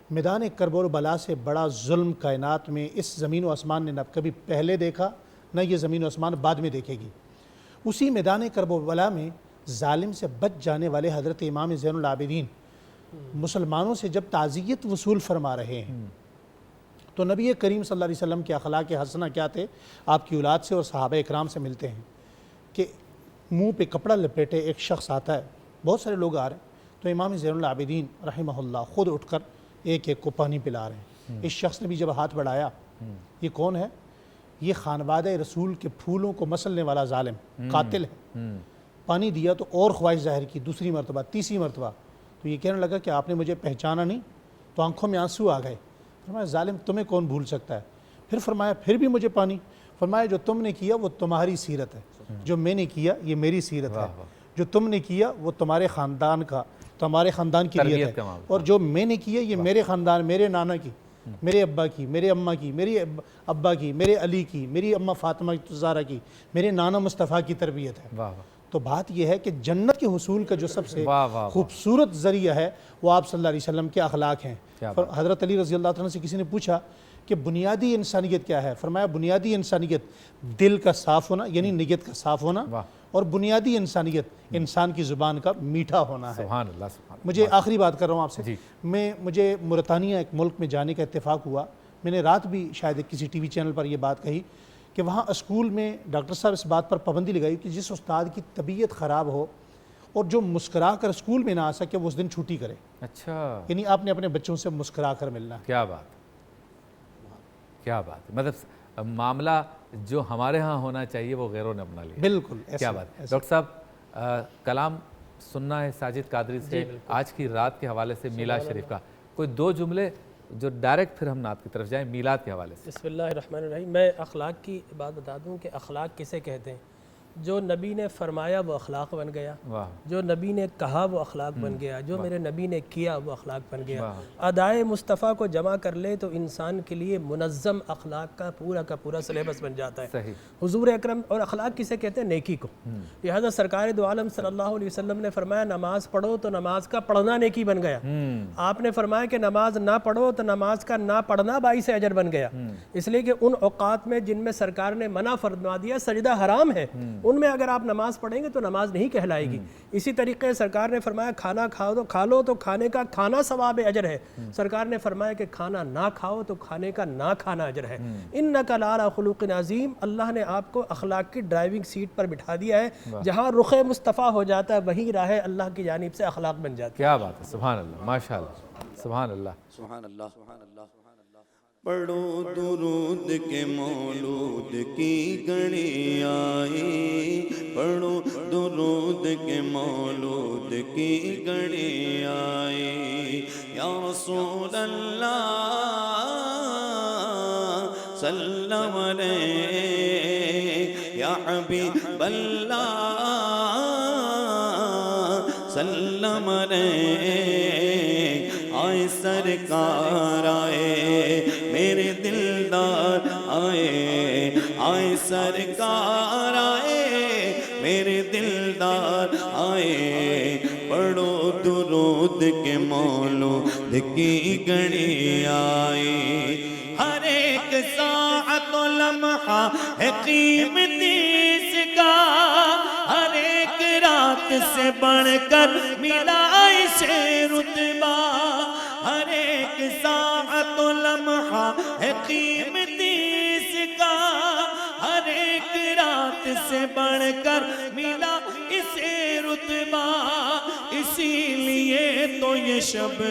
میدان کرب و بلا سے بڑا ظلم کائنات میں اس زمین و آسمان نے نہ کبھی پہلے دیکھا، نہ یہ زمین و آسمان بعد میں دیکھے گی. اسی میدان کرب و بلا میں ظالم سے بچ جانے والے حضرت امام زین العابدین مسلمانوں سے جب تعزیت وصول فرما رہے ہیں تو نبی کریم صلی اللہ علیہ وسلم کے اخلاق حسنہ کیا تھے؟ آپ کی اولاد سے اور صحابہ اکرام سے ملتے ہیں کہ منہ پہ کپڑا لپیٹے ایک شخص آتا ہے، بہت سارے لوگ آ رہے ہیں، تو امام زین العابدین رحمہ اللہ خود اٹھ کر ایک ایک کو پانی پلا رہے ہیں. اس شخص نے بھی جب ہاتھ بڑھایا، یہ کون ہے؟ یہ خانوادہ رسول کے پھولوں کو مسلنے والا ظالم قاتل ہے. پانی دیا تو اور خواہش ظاہر کی، دوسری مرتبہ، تیسری مرتبہ. تو یہ کہنے لگا کہ آپ نے مجھے پہچانا نہیں؟ تو آنکھوں میں آنسو آ گئے. فرمایا ظالم تمہیں کون بھول سکتا ہے؟ پھر فرمایا پھر بھی مجھے پانی. فرمایا جو تم نے کیا وہ تمہاری سیرت ہے، جو میں نے کیا یہ میری سیرت ہے. جو تم نے کیا وہ تمہارے خاندان کا، تمہارے خاندان کی نیت ہے، اور جو میں نے کیا یہ میرے خاندان، میرے نانا کی، میرے ابا کی، میرے اماں کی، میری ابا کی، میرے علی کی، میری اماں فاطمہ زہرا کی، میرے نانا مصطفیٰ کی تربیت ہے. تو بات یہ ہے کہ جنت کے حصول کا جو سب سے خوبصورت ذریعہ ہے وہ آپ صلی اللہ علیہ وسلم کے اخلاق ہیں. حضرت علی رضی اللہ عنہ سے کسی نے پوچھا کہ بنیادی انسانیت کیا ہے؟ فرمایا بنیادی انسانیت دل کا صاف ہونا، یعنی نیت کا صاف ہونا، اور بنیادی انسانیت انسان کی زبان کا میٹھا ہونا ہے. سبحان اللہ. مجھے آخری بات کر رہا ہوں آپ سے، مجھے موریتانیہ ایک ملک میں جانے کا اتفاق ہوا. میں نے رات بھی شاید کسی ٹی وی چینل پر یہ بات کہی کہ وہاں اسکول میں ڈاکٹر صاحب اس بات پر پابندی لگائی کہ جس استاد کی طبیعت خراب ہو اور جو مسکرا کر اسکول میں نہ آ سکے وہ اس دن چھٹی کرے. اچھا، یعنی آپ نے اپنے بچوں سے مسکرا کر ملنا. کیا بات، کیا بات. مطلب معاملہ جو ہمارے ہاں ہونا چاہیے وہ غیروں نے اپنا لیا. بالکل. کیا بات. ڈاکٹر صاحب کلام سننا ہے ساجد قادری سے آج کی رات کے حوالے سے میلاد شریف کا. کوئی دو جملے جو ڈائریکٹ پھر ہم نعت کی طرف جائیں میلاد کے حوالے سے. بسم اللہ الرحمن الرحیم. میں اخلاق کی بات بتا دوں کہ اخلاق کسے کہتے ہیں. جو نبی نے فرمایا وہ اخلاق بن گیا, جو نبی نے کہا وہ اخلاق بن گیا, جو میرے نبی نے کیا وہ اخلاق بن گیا. ادائے مصطفیٰ کو جمع کر لے تو انسان کے لیے منظم اخلاق کا پورا سلیبس بن جاتا ہے. حضور اکرم اور اخلاق کسے کہتے ہیں؟ نیکی کو. لہذا سرکار دو عالم صلی اللہ علیہ وسلم نے فرمایا نماز پڑھو تو نماز کا پڑھنا نیکی بن گیا. آپ نے فرمایا کہ نماز نہ پڑھو تو نماز کا نہ پڑھنا باعث اجر بن گیا. اس لیے کہ ان اوقات میں جن میں سرکار نے منع فرما دیا سجدہ حرام ہے, ان میں اگر آپ نماز پڑھیں گے تو نماز نہیں کہلائے گی. اسی طریقے سرکار نے فرمایا کھانا کھاؤ تو کھا لو تو کھانے کا کھانا ثواب اجر ہے. سرکار نے فرمایا کہ کھانا نہ کھاؤ تو کھانے کا نہ کھانا اجر ہے. انک لعلی خلق عظیم. اللہ نے آپ کو اخلاق کی ڈرائیونگ سیٹ پر بٹھا دیا ہے. جہاں رخ مصطفیٰ ہو جاتا ہے وہیں راہ اللہ کی جانب سے اخلاق بن جاتی ہے. کیا بات ہے, سبحان اللہ, ماشاء اللہ, سبحان اللہ, سبحان اللہ. پڑھو درود کے مولود کی گھڑی آئی, پڑھو درود کے مولود کی گھڑی آئی. یا رسول اللہ سلم علیہ, یا حبیب اللہ سلم علیہ. آئے سرکار آئے میرے دلدار آئے, آئے سرکار آئے میرے دلدار آئے. پڑھو درود کے مولود کی گھڑی آئی. ہر ایک ساعت و لمحہ ہے قیمتی اس کا, ہر ایک رات سے بڑھ کر ملا اسے رتبہ. ہر ایک ساعت و لمحہ ہے قیمتی اس کا, ہر ایک رات سے بڑھ کر ملا اسے رتبہ. اسی لیے تو یہ شب,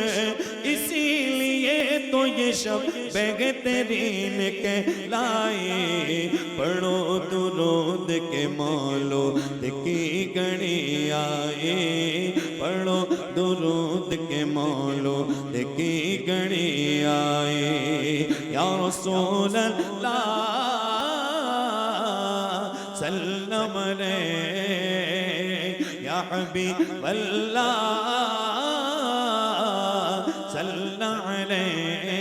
اسی لیے تو یہ شب بہترین کہلائی. پڑھو درود کے مولود کی گھڑی آئی, پڑھو درود کے مولود کی گھڑی آئی. یا رسول اللہ سلم علیہ, یا حبیب اللہ سلم علیہ.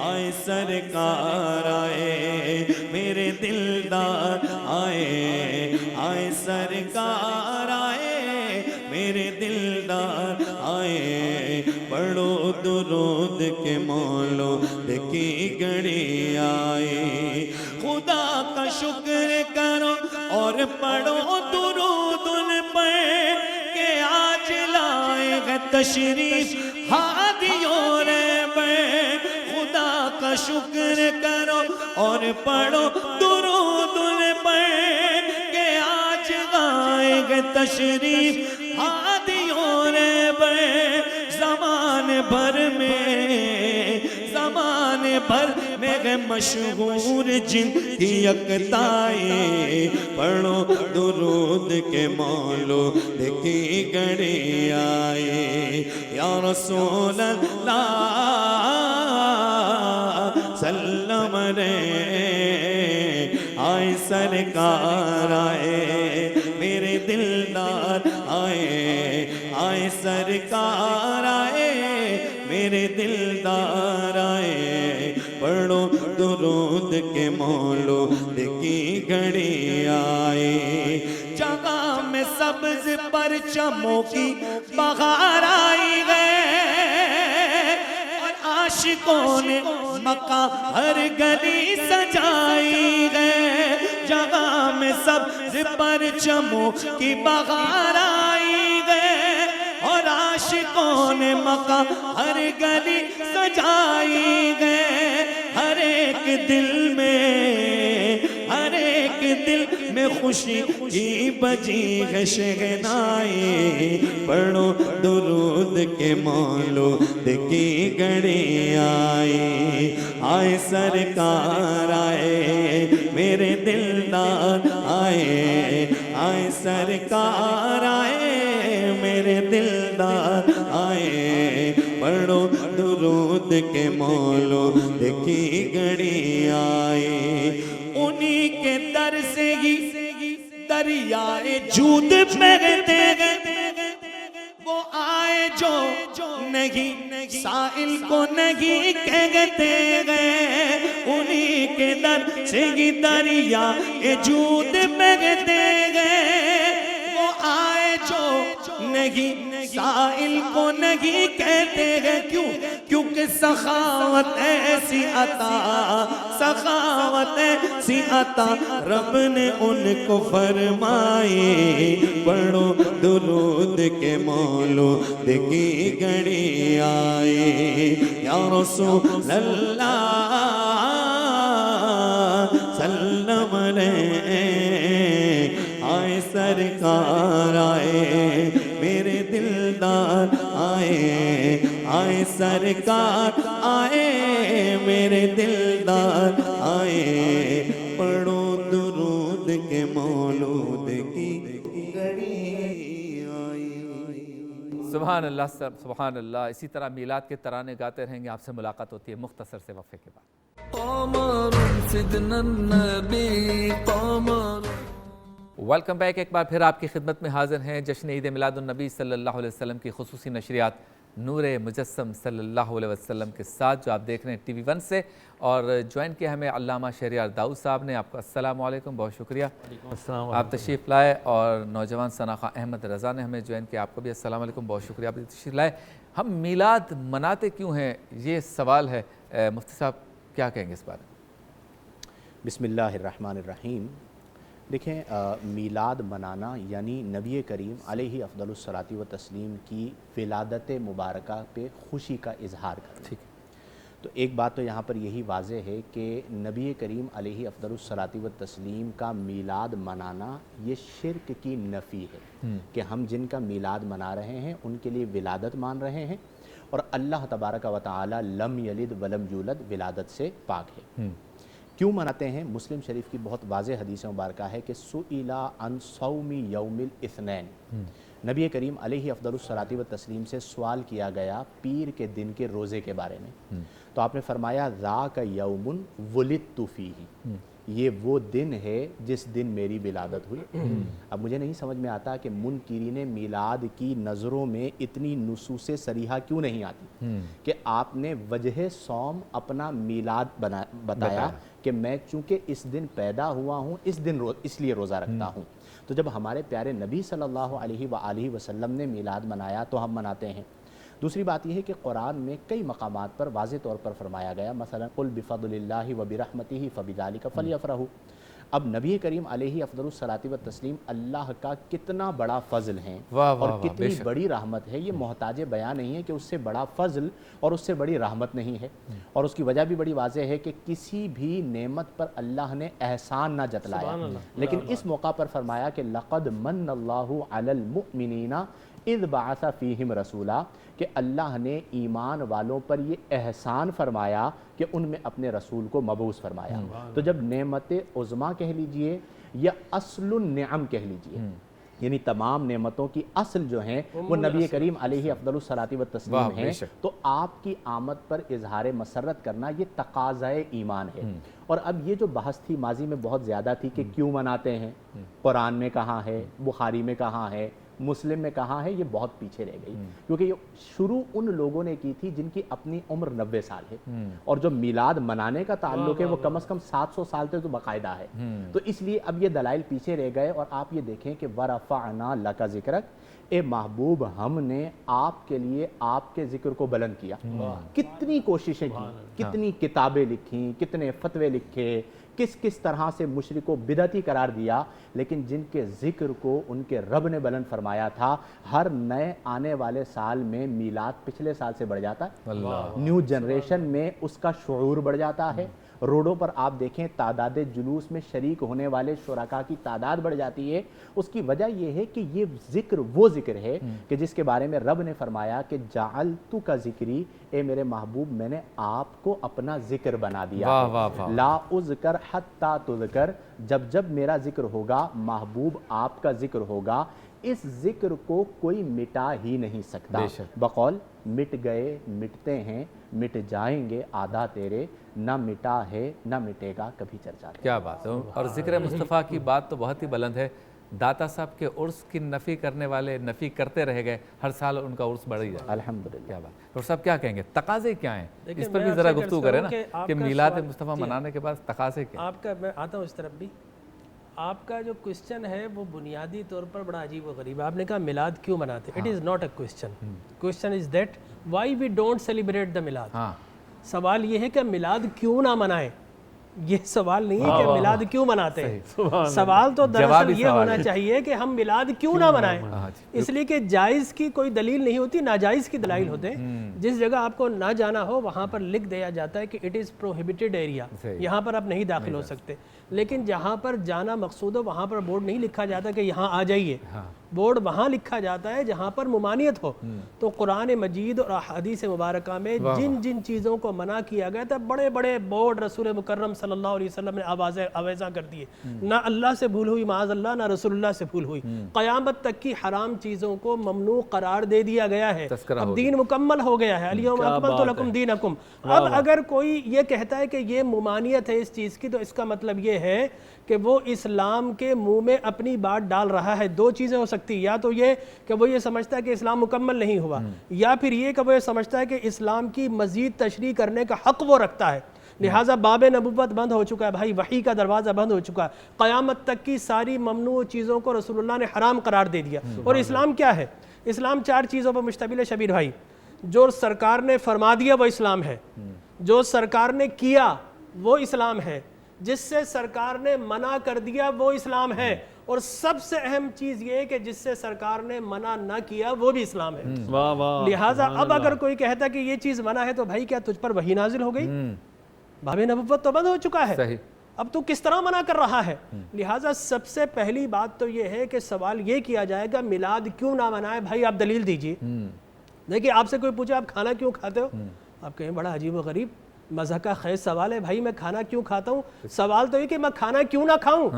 آئے سرکار آئے میرے دلدار آئے, آئے سرکار آئے میرے دلدار آئے. پڑھو درود کے مولود کی گھڑی آئی. خدا کا شکر کرو اور پڑھو درود ان پر کہ آج لائے گے تشریف ہادیوں رہبر. خدا کا شکر کرو اور پڑھو درود ان پر کہ آج لائے گے تشریف ہادیوں رہبر. زمان بھر میں گئے مشہور جن کی یکتائی. پڑھو درود کے مولود کی گھڑی آئی. یا رسول اللہ سلم علیہ. آئے سرکار آئے میرے دلدار آئے, آئے سرکار آئے میرے دلدار آئے. پڑھو درود کے مولود کی گھڑی آئی. جگہ میں سبز پرچموں کی بہار آئی ہے, اور عاشقوں نے مکہ ہر گلی سجائی ہے. جگہ میں سبز پرچموں کی بہار آئی ہے, اور عاشقوں نے مکہ ہر گلی سجائی ہے. ہر ایک دل میں, ہر ایک دل میں خوشی کی بجی ہے شہنائی. پڑھو درود کے مولود کی گھڑی آئی. آئے سرکار آئے میرے دلدار آئے, آئے سرکار آئے میرے میرے دلدار آئے پڑھو درود کے مولود کی گھڑی آئے انہی کے در سے ہی دریائے جود بہتے گئے وہ آئے جو نہیں سائل کو نہیں کہتے گئے انہی کے در سے ہی دریائے جود بہتے گئے وہ آئے جو نہیں سائل کو نہیں کہتے ہیں کیونکہ سخاوت ایسی عطا سخاوت ایسی عطا رب نے ان کو فرمائی پڑھو درود کے مولود کی گھڑی آئی یا رسول اللہ سلم علیہ آئے سرکار آئے میرے دلدار آئے آئے سرکار آئے میرے دلدار آئے پڑھو درود کے مولود کی گھڑی آئی سبحان اللہ سبحان اللہ. اسی طرح میلاد کے ترانے گاتے رہیں گے. آپ سے ملاقات ہوتی ہے مختصر سے وقفے کے بعد. قمر سيدنا النبي قمر. Welcome back. ایک بار پھر آپ کی خدمت میں حاضر ہیں. جشن عید میلاد النبی صلی اللہ علیہ وسلم کی خصوصی نشریات نور مجسم صلی اللہ علیہ وسلم کے ساتھ جو آپ دیکھ رہے ہیں ٹی وی 1 سے. اور جوائن کیا ہمیں علامہ شہریار داؤد صاحب نے. آپ کا السلام علیکم, بہت شکریہ آپ تشریف لائے. اور نوجوان ثناءخواں احمد رضا نے ہمیں جوائن کیا. آپ کو بھی السلام علیکم, بہت شکریہ آپ تشریف لائے. ہم میلاد مناتے کیوں ہیں, یہ سوال ہے. مفتی صاحب کیا کہیں گے اس بارے میں؟ بسم اللہ الرحمن الرحیم. دیکھیں میلاد منانا یعنی نبی کریم علیہ افضل الصلاۃ و تسلیم کی ولادت مبارکہ پہ خوشی کا اظہار کرنا. ٹھیک ہے. تو ایک بات تو یہاں پر یہی واضح ہے کہ نبی کریم علیہ افضل الصلاۃ و تسلیم کا میلاد منانا یہ شرک کی نفی ہے کہ ہم جن کا میلاد منا رہے ہیں ان کے لیے ولادت مان رہے ہیں, اور اللہ تبارک و تعالی لم یلد ولم یولد ولادت سے پاک ہے. کیوں مناتے ہیں؟ مسلم شریف کی بہت واضح حدیث مبارکہ ہے کہ سئل عن صوم یوم الاثنین. نبی کریم علیہ افضل الصلاۃ و تسلیم سے سوال کیا گیا پیر کے دن کے روزے کے بارے میں, تو آپ نے فرمایا ذاک یوم ولدت فیہ, یہ وہ دن ہے جس دن میری ولادت ہوئی. اب مجھے نہیں سمجھ میں آتا کہ منکرین میلاد کی نظروں میں اتنی نصوص صریحہ کیوں نہیں آتی کہ آپ نے وجہ صوم اپنا میلاد بتایا کہ میں چونکہ اس دن پیدا ہوا ہوں اس لیے روزہ رکھتا ہوں. تو جب ہمارے پیارے نبی صلی اللہ علیہ وآلہ وسلم نے میلاد منایا تو ہم مناتے ہیں. دوسری بات یہ ہے کہ قرآن میں کئی مقامات پر واضح طور پر فرمایا گیا, مثلا قل بفضل اللہ وبرحمتہ فبذلک فلیفرحوا. اب نبی کریم علیہ افضل الصلاۃ و تسلیم اللہ کا کتنا بڑا فضل ہیں اور کتنی بڑی رحمت ہے, یہ محتاج بیان نہیں ہے کہ اس سے بڑا فضل اور اس سے بڑی رحمت نہیں ہے. اور اس کی وجہ بھی بڑی واضح ہے کہ کسی بھی نعمت پر اللہ نے احسان نہ جتلایا, لیکن اس موقع پر فرمایا کہ لقد من اللہ علی المؤمنین اذ بعث فیہم رسولا, کہ اللہ نے ایمان والوں پر یہ احسان فرمایا کہ ان میں اپنے رسول کو مبعوث فرمایا. تو جب نعمت عظمیٰ کہہ لیجئے یا اصل النعم کہہ لیجئے, یعنی تمام نعمتوں کی اصل جو ہیں وہ نبی کریم علیہ افضل الصلاۃ و تسلیم ہیں, تو آپ کی آمد پر اظہار مسرت کرنا یہ تقاضۂ ایمان ہے. اور اب یہ جو بحث تھی ماضی میں بہت زیادہ تھی کہ کیوں مناتے ہیں, قرآن میں کہاں ہے, بخاری میں کہاں ہے, مسلم میں کہاں ہے, یہ بہت پیچھے رہ گئی, کیونکہ یہ شروع ان لوگوں نے کی تھی جن کی اپنی عمر 90 سال ہے, اور جو میلاد منانے کا تعلق ہے وہ کم از کم 700 سال سے تو باقاعدہ ہے. تو اس لیے اب یہ دلائل پیچھے رہ گئے. اور آپ یہ دیکھیں کہ وَرَفَعْنَا لَكَ ذِكْرَكَ, اے محبوب ہم نے آپ کے لیے آپ کے ذکر کو بلند کیا. کتنی کوششیں کی, کتنی کتابیں لکھیں, کتنے فتوے لکھے, کس طرح سے مشرک و بدعتی قرار دیا, لیکن جن کے ذکر کو ان کے رب نے بلند فرمایا تھا. ہر نئے آنے والے سال میں میلاد پچھلے سال سے بڑھ جاتا ہے, نیو جنریشن میں اس کا شعور بڑھ جاتا ہے. روڈوں پر آپ دیکھیں تعداد جلوس میں شریک ہونے والے شرکاء کی تعداد بڑھ جاتی ہے. اس کی وجہ یہ ہے کہ یہ ذکر وہ ذکر ہے کہ جس کے بارے میں رب نے فرمایا کہ جعلتک ذکری, اے میرے محبوب میں نے آپ کو اپنا ذکر بنا دیا. لا اذکر حتی تذکر, جب جب میرا ذکر ہوگا محبوب آپ کا ذکر ہوگا, اس ذکر کو کوئی مٹا ہی نہیں سکتا، بقول مٹ گئے مٹتے ہیں مٹ جائیں گے آدھا تیرے، نہ مٹا ہے نہ مٹے گا کبھی چرچا۔ کیا بات ہے، اور ذکر مصطفیٰ کی بات تو بہت ہی بلند ہے۔ داتا صاحب کے عرس کی نفی کرنے والے نفی کرتے رہ گئے، ہر سال ان کا عرس بڑھ ہی جاتا ہے۔ الحمدللہ۔ کیا بات، اور صاحب کیا کہیں گے، تقاضے کیا ہیں اس پر بھی ذرا گفتگو کریں نا کہ میلاد مصطفیٰ منانے کے بعد تقاضے کیا ہیں؟ آپ کا، میں آتا ہوں اس طرف بھی، آپ کا جو کوسچن ہے وہ بنیادی طور پر بڑا عجیب و غریب ہے۔ آپ نے کہا میلاد کیوں مناتے، it is not a question, question is that why we don't celebrate the Milad. سوال یہ ہے کہ میلاد کیوں نہ منائیں، یہ سوال نہیں ہے کہ میلاد کیوں مناتے ہیں، سوال تو دراصل یہ ہونا چاہیے کہ ہم میلاد کیوں نہ منائیں، اس لیے کہ جائز کی کوئی دلیل نہیں ہوتی، ناجائز کی دلائل ہوتے ہیں۔ جس جگہ آپ کو نہ جانا ہو وہاں پر لکھ دیا جاتا ہے کہ اٹ از پروہیبٹڈ ایریا، یہاں پر آپ نہیں داخل ہو سکتے، لیکن جہاں پر جانا مقصود ہو وہاں پر بورڈ نہیں لکھا جاتا کہ یہاں آ جائیے، بورڈ وہاں لکھا جاتا ہے جہاں پر ممانعت ہو۔ تو قرآن مجید اور احادیث مبارکہ میں جن جن چیزوں کو منع کیا گیا تھا، بڑے بڑے بورڈ رسول مکرم صلی اللہ علیہ وسلم نے آویزاں کر دیے، نہ اللہ سے بھول ہوئی معاذ اللہ، نہ رسول اللہ سے بھول ہوئی، قیامت تک کی حرام چیزوں کو ممنوع قرار دے دیا گیا ہے، اب دین مکمل ہو گیا ہے، الیوم اکملت لکم دینکم۔ اب اگر کوئی یہ کہتا ہے کہ یہ ممانعت ہے اس چیز کی، تو اس کا مطلب یہ ہے کہ وہ اسلام کے منہ میں اپنی بات ڈال رہا ہے۔ دو چیزیں ہو سکتی، یا تو یہ کہ وہ یہ سمجھتا ہے کہ اسلام مکمل نہیں ہوا، یا پھر یہ کہ وہ یہ سمجھتا ہے کہ اسلام کی مزید تشریح کرنے کا حق وہ رکھتا ہے، لہٰذا باب نبوت بند ہو چکا ہے بھائی، وحی کا دروازہ بند ہو چکا ہے، قیامت تک کی ساری ممنوع چیزوں کو رسول اللہ نے حرام قرار دے دیا۔ اور اسلام کیا ہے؟ اسلام 4 چیزوں پر مشتمل ہے شبیر بھائی۔ جو سرکار نے فرما دیا وہ اسلام ہے، جو سرکار نے کیا وہ اسلام ہے، جس سے سرکار نے منع کر دیا وہ اسلام ہے، اور سب سے اہم چیز یہ ہے کہ جس سے سرکار نے منع نہ کیا وہ بھی اسلام ہے۔ لہٰذا اب اگر کوئی کہتا کہ یہ چیز منع ہے تو بھائی کیا تجھ پر وحی نازل ہو گئی؟ باب نبوت تو بند ہو چکا ہے، اب تو کس طرح منع کر رہا ہے؟ لہٰذا سب سے پہلی بات تو یہ ہے کہ سوال یہ کیا جائے گا میلاد کیوں نہ منائے، بھائی آپ دلیل دیجئے۔ دیکھیے آپ سے کوئی پوچھے آپ کھانا کیوں کھاتے ہو، آپ کہیں بڑا عجیب و غریب مزہ کا خیز سوال ہے، بھائی میں کھانا کیوں کھاتا ہوں؟ سوال تو یہ کہ میں کھانا کیوں نہ کھاؤں،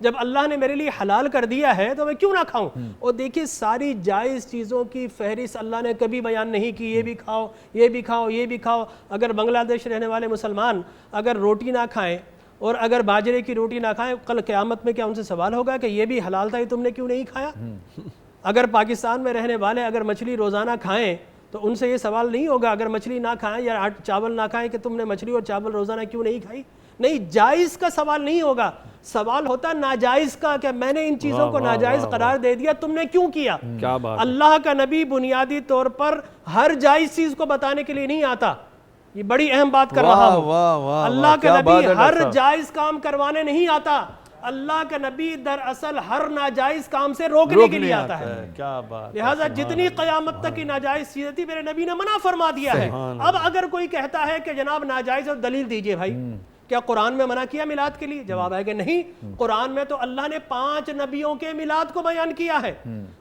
جب اللہ نے میرے لیے حلال کر دیا ہے تو میں کیوں نہ کھاؤں؟ اور دیکھیے ساری جائز چیزوں کی فہرست اللہ نے کبھی بیان نہیں کی، یہ بھی کھاؤ یہ بھی کھاؤ یہ بھی کھاؤ۔ اگر بنگلہ دیش رہنے والے مسلمان اگر روٹی نہ کھائیں اور اگر باجرے کی روٹی نہ کھائیں، کل قیامت میں کیا ان سے سوال ہوگا کہ یہ بھی حلال تھا یہ تم نے کیوں نہیں کھایا؟ اگر پاکستان میں رہنے والے اگر مچھلی روزانہ کھائیں تو ان سے یہ سوال نہیں ہوگا اگر مچھلی نہ کھائیں یا چاول نہ کھائیں کہ تم نے مچھلی اور چاول روزانہ کیوں نہیں کھائی؟ نہیں، جائز کا سوال نہیں ہوگا، سوال ہوتا ناجائز کا کہ میں نے ان چیزوں کو ناجائز قرار دے دیا، تم نے کیوں کیا؟ اللہ کا نبی بنیادی طور پر ہر جائز چیز کو بتانے کے لیے نہیں آتا، یہ بڑی اہم بات کر رہا ہوں۔ اللہ کا نبی ہر جائز کام کروانے نہیں آتا، اللہ کا نبی دراصل ہر ناجائز کام سے روکنے کے لیے آتا ہے۔ لہٰذا جتنی قیامت تک کی ناجائز چیزیں تھی میرے نبی نے منع فرما دیا ہے۔ اب اگر کوئی کہتا ہے کہ جناب ناجائز، اور دلیل دیجئے بھائی، کیا قرآن میں منع کیا میلاد کے لیے؟ جواب ہے کہ نہیں، قرآن میں تو اللہ نے 5 نبیوں کے میلاد کو بیان کیا ہے۔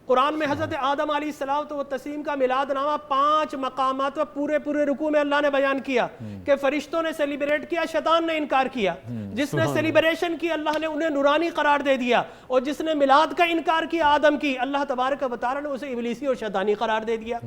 قرآن میں حضرت آدم علیہ السلام و تسلیم کا میلاد نامہ 5 مقامات پر پورے رکوع میں اللہ نے بیان کیا کہ فرشتوں نے سیلیبریٹ کیا، شیطان نے انکار کیا، جس نے سیلیبریشن کی اللہ نے انہیں نورانی قرار دے دیا، اور جس نے میلاد کا انکار کیا آدم کی، اللہ تبارک و تعالی نے اسے ابلیسی اور شیطانی قرار دے دیا۔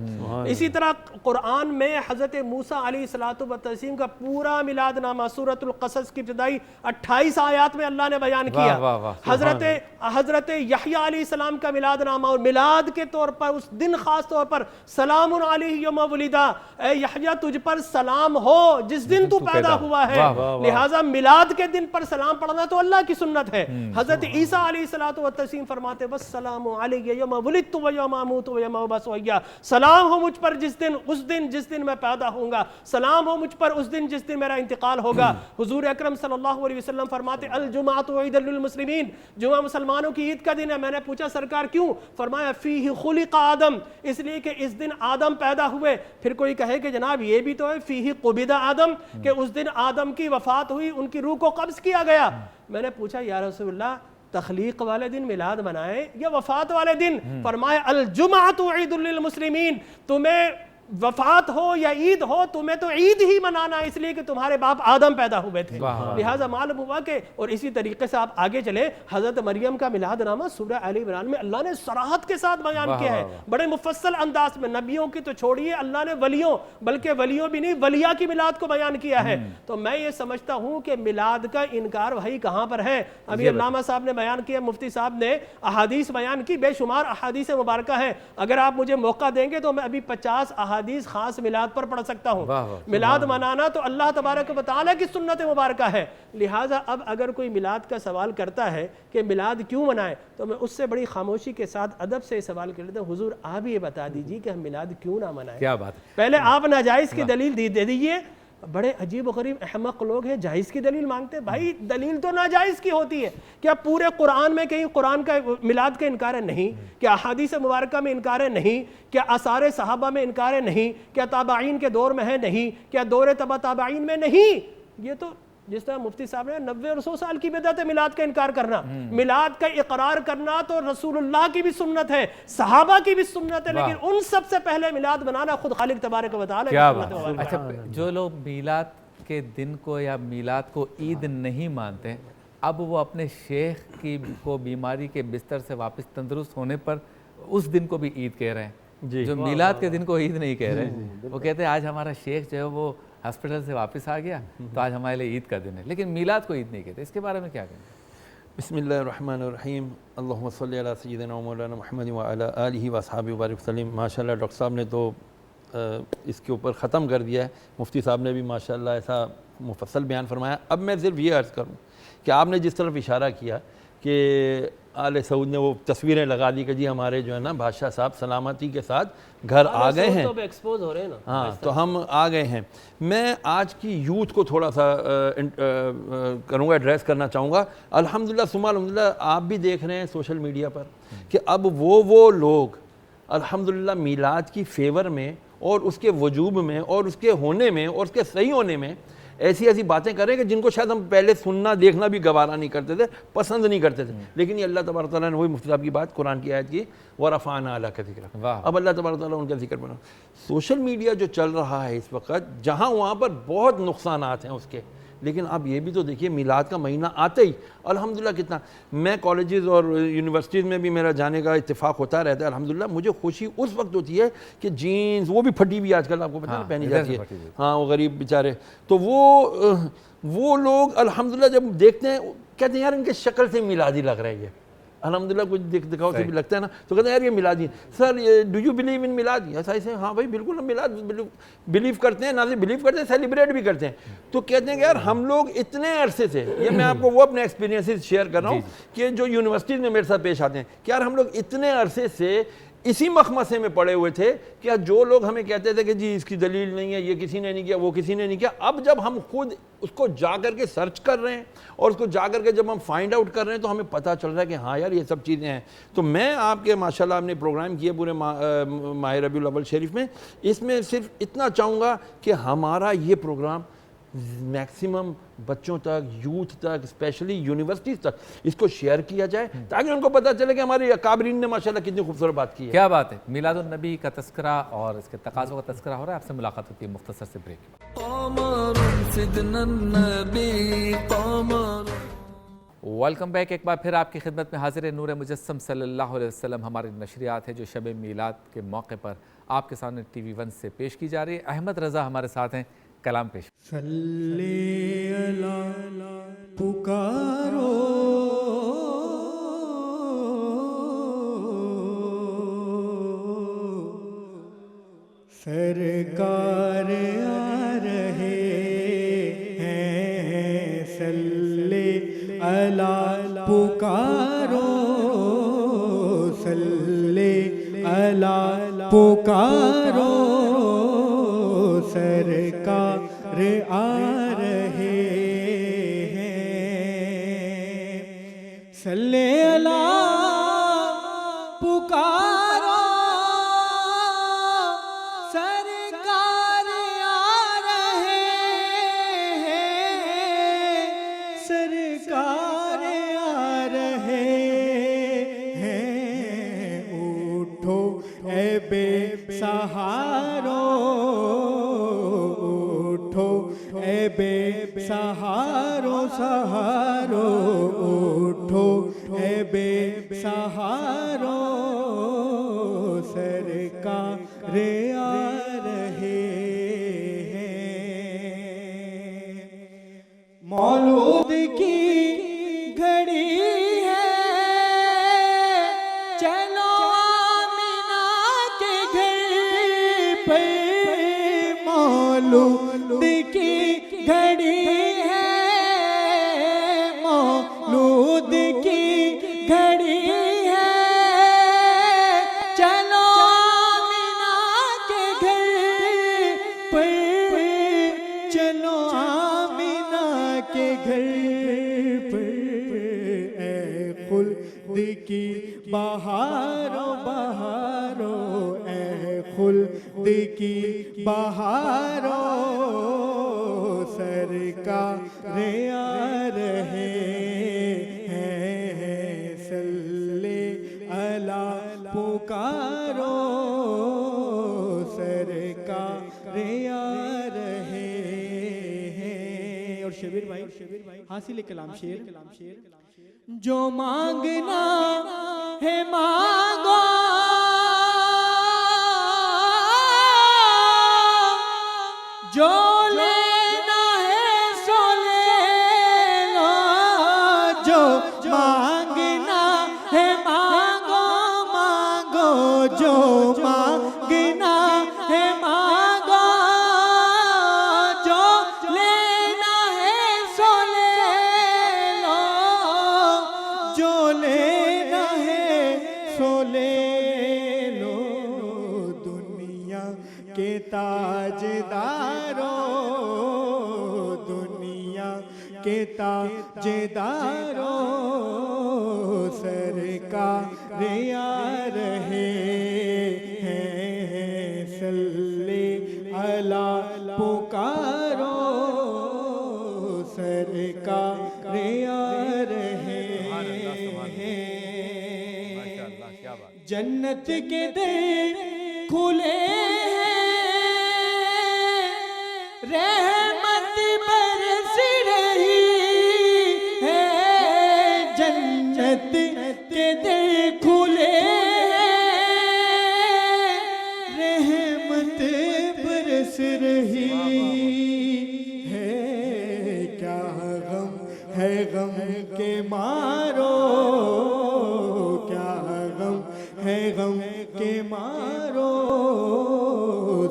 اسی طرح قرآن میں حضرت موسیٰ علیہ السلام و تسلیم کا پورا میلاد نامہ سورۃ القصص کی ابتدائی 28 آیات میں اللہ نے بیان کیا۔ حضرت یحییٰ علیہ السلام کا میلاد نامہ، اور میلاد کے طور پر اس دن خاص طور پر سلام علیہ یوم ولدا، اے یحییٰ تجھ پر سلام ہو جس دن تو پیدا ہوا ہے۔ لہٰذا میلاد کے دن پر سلام پڑھنا تو اللہ کی سنت ہے۔ حضرت عیسیٰ علیہ الصلوۃ والتسلیم فرماتے والسلام علیہ یوم ولدت و یوم اموت و یوم ابعث حیا، سلام ہو مجھ پر جس دن میں پیدا ہوں گا، سلام ہو مجھ پر اس دن جس دن میرا انتقال ہوگا۔ حضور اکرم صلی اللہ علیہ وسلم فرماتے الجمعۃ عید للمسلمین، جمعہ مسلمانوں کی عید کا دن ہے۔ میں نے پوچھا سرکار کیوں؟ فرمایا فیہ خلق آدم، اس لیے کہ اس دن آدم پیدا ہوئے۔ پھر کوئی کہے کہ جناب یہ بھی تو ہے فیہ قبض آدم، کہ اس دن آدم کی وفات ہوئی، ان کی روح کو قبض کیا گیا۔ میں نے پوچھا یا رسول اللہ تخلیق والے دن میلاد منائے یا وفات والے دن؟ فرمایا الجمعۃ عید للمسلمین، تمہیں وفات ہو یا عید ہو تمہیں تو عید ہی منانا اس لیے کہ تمہارے باپ آدم پیدا ہوئے تھے، لہٰذا معلوم ہوا کہ اور اسی طریقے سے آپ آگے چلے حضرت مریم کا میلاد نامہ سورہ آل عمران میں اللہ نے صراحت کے ساتھ بیان کیا ہے، بڑے مفصل انداز میں، نبیوں کی تو چھوڑیے اللہ نے ولیوں بلکہ ولیوں بھی نہیں ولیہ کی میلاد کو بیان کیا ہے۔ تو میں یہ سمجھتا ہوں کہ میلاد کا انکار وہی کہاں پر ہے؟ ابھی علامہ صاحب نے بیان کیا، مفتی صاحب نے احادیث بیان کی، بے شمار احادیث مبارکہ ہیں، اگر آپ مجھے موقع دیں گے تو میں ابھی 50 احادیث خاص میلاد پر پڑھ سکتا ہوں۔ میلاد منانا تو اللہ تبارک و تعالیٰ کی سنت مبارکہ ہے، لہٰذا اب اگر کوئی میلاد کا سوال کرتا ہے کہ میلاد کیوں منائیں تو میں اس سے بڑی خاموشی کے ساتھ ادب سے سوال کر لیتا ہوں، حضور آپ یہ بتا دیجیے کہ ہم میلاد کیوں نہ منائیں؟ کیا بات ہے، پہلے آپ ناجائز کی دلیل دے دیجیے۔ بڑے عجیب و غریب احمق لوگ ہیں جائز کی دلیل مانگتے ہیں، بھائی دلیل تو ناجائز کی ہوتی ہے۔ کیا پورے قرآن میں کہیں قرآن کا میلاد کا انکار ہے؟ نہیں۔ کیا احادیث مبارکہ میں انکار ہے؟ نہیں۔ کیا آثار صحابہ میں انکار ہے؟ نہیں۔ کیا تابعین کے دور میں ہے؟ نہیں۔ کیا دور تبع تابعین میں؟ نہیں۔ یہ تو جس طرح مفتی صاحب نے 90 اور 100 سال کی بدعت ہے میلاد کا انکار کرنا۔ میلاد کا اقرار کرنا تو رسول اللہ کی بھی سنت ہے، صحابہ کی بھی سنت ہے، لیکن ان سب سے پہلے میلاد بنانا خود خالق تبارک و تعالیٰ کی سنت ہے۔ اچھا جو لوگ میلاد کے دن کو یا میلاد کو عید نہیں مانتے، اب وہ اپنے شیخ کو بیماری کے بستر سے واپس تندرست ہونے پر اس دن کو بھی عید کہہ رہے ہیں، جو میلاد کے دن کو عید نہیں کہہ رہے۔ وہ کہتے ہیں آج ہمارا شیخ جو ہے وہ ہاسپٹل سے واپس آ گیا تو آج ہمارے لیے عید کا دن ہے، لیکن میلاد کو عید نہیں کہتے۔ اس کے بارے میں کیا کہیں گے؟ بسم اللہ الرحمن الرحیم، اللہم صلی علی سیدنا و مولانا محمد وعلی آلہ واصحابہ وبارک وسلم۔ ماشاءاللہ ڈاکٹر صاحب نے تو اس کے اوپر ختم کر دیا ہے، مفتی صاحب نے بھی ماشاءاللہ ایسا مفصل بیان فرمایا۔ اب میں صرف یہ عرض کروں کہ آپ نے جس طرف اشارہ کیا کہ آل سعود نے وہ تصویریں لگا دی کہ جی ہمارے جو ہے نا بادشاہ صاحب سلامتی کے ساتھ گھر آ گئے ہیں، ایکسپوز ہو رہے ہیں نا، ہاں تو ہم آ گئے ہیں۔ میں آج کی یوتھ کو تھوڑا سا کروں گا، ایڈریس کرنا چاہوں گا۔ الحمدللہ ثم الحمدللہ آپ بھی دیکھ رہے ہیں سوشل میڈیا پر کہ اب وہ لوگ الحمدللہ میلاد کی فیور میں اور اس کے وجوب میں اور اس کے ہونے میں اور اس کے صحیح ہونے میں ایسی باتیں کر رہے ہیں کہ جن کو شاید ہم پہلے سننا دیکھنا بھی گوارا نہیں کرتے تھے، پسند نہیں کرتے تھے، لیکن یہ اللہ تبارک تعالیٰ نے وہی مفتی صاحب کی بات قرآن کی آیت کی وَرَفَعْنَا لَكَ ذِكْرَكَ، اب اللہ تبارک تعالیٰ ان کا ذکر بنا۔ سوشل میڈیا جو چل رہا ہے اس وقت جہاں وہاں پر بہت نقصانات ہیں اس کے، لیکن آپ یہ بھی تو دیکھیے میلاد کا مہینہ آتے ہی الحمدللہ کتنا، میں کالجز اور یونیورسٹیز میں بھی میرا جانے کا اتفاق ہوتا رہتا ہے الحمدللہ، مجھے خوشی اس وقت ہوتی ہے کہ جینز وہ بھی پھٹی ہوئی آج کل آپ کو پتہ ہے پہنی جاتی ہے، ہاں وہ غریب بیچارے، تو وہ لوگ الحمدللہ جب دیکھتے ہیں کہتے ہیں یار ان کے شکل سے میلادی لگ رہا ہے، یہ الحمدللہ کچھ دکھاؤ سے بھی لگتا ہے نا، تو کہتے ہیں یار یہ میلادی sir do you believe in میلاد؟ ایسا ایسے ہاں بھائی بالکل ہم میلاد بلیو کرتے ہیں، نہ صرف بلیو کرتے ہیں سیلیبریٹ بھی کرتے ہیں، تو کہتے ہیں کہ یار ہم لوگ اتنے عرصے سے، یہ میں آپ کو وہ اپنے ایکسپیرینسز شیئر کر رہا ہوں کہ جو یونیورسٹیز میں میرے ساتھ پیش آتے ہیں کہ یار ہم لوگ اتنے عرصے سے اسی مخمصے میں پڑے ہوئے تھے کہ جو لوگ ہمیں کہتے تھے کہ جی اس کی دلیل نہیں ہے، یہ کسی نے نہیں کیا، وہ کسی نے نہیں کیا، اب جب ہم خود اس کو جا کر کے سرچ کر رہے ہیں اور اس کو جا کر کے جب ہم فائنڈ آؤٹ کر رہے ہیں تو ہمیں پتہ چل رہا ہے کہ ہاں یار یہ سب چیزیں ہیں۔ تو میں آپ کے ماشاءاللہ آپ نے پروگرام کیے پورے ماہ ربیع الاول شریف میں، اس میں صرف اتنا چاہوں گا کہ ہمارا یہ پروگرام میکسیمم بچوں تک، یوتھ تک، اسپیشلی یونیورسٹیز تک اس کو شیئر کیا جائے تاکہ ان کو پتہ چلے کہ ہمارے اکابرین نے ماشاءاللہ کتنی خوبصورت بات کی ہے۔ کیا بات ہے، میلاد النبی کا تذکرہ اور اس کے تقاضوں کا تذکرہ ہو رہا ہے، آپ سے ملاقات ہوتی ہے مختصر سے بریک۔ ویلکم بیک، ایک بار پھر آپ کی خدمت میں حاضر نور مجسم صلی اللہ علیہ وسلم ہماری نشریات ہے جو شب میلاد کے موقع پر آپ کے سامنے ٹی وی 1 سے پیش کی جا رہی ہے۔ احمد رضا ہمارے ساتھ ہیں، کلام پیش۔ صلی اللہ پکارو سرکار آ رہے ہیں، صلی اللہ پکارو، صلی اللہ پکارو، سرکار آ رہے ہیں، صلی اللہ پکارو، سرکار آ رہے ہیں، سرکار آ رہے ہیں، اٹھو اے اے بے سہارو سہارو اٹھو اے بے سہارو سرکار آ رہے ہیں مولود کی گھڑی ہے چلو آمینہ کے گھر پر مولود کی گھڑی ہے مولود کی گھڑی ہے چلو آمینہ کے گھر پر چلو آمینہ کے گھر پر اے خلد کی بہارو بہارو اے خلد کی بہارو سرکار آ رہے ہیں صلی علی پکارو سرکار آ رہے ہیں اور شبیر بھائی حاصل کلام شیر جو مانگنا ہے مانگو جو لینا ہے سو لے لو جو مانگنا ہے مانگو مانگو جو مانگنا ہے مانگو جو لینا ہے سو لے لو جو لینا ہے سو لے لو دنیا کے تاجدارو دنیا کے تاجدارو سرکار آ رہے ہیں صلی علی پکارو سرکار آ رہے ہیں جنت کے در کھلے رحمت برس رہی ہے جنت کے در کھلے رحمت برس رہی ہے کیا غم ہے غم کے مارو کیا غم ہے غم کے مارو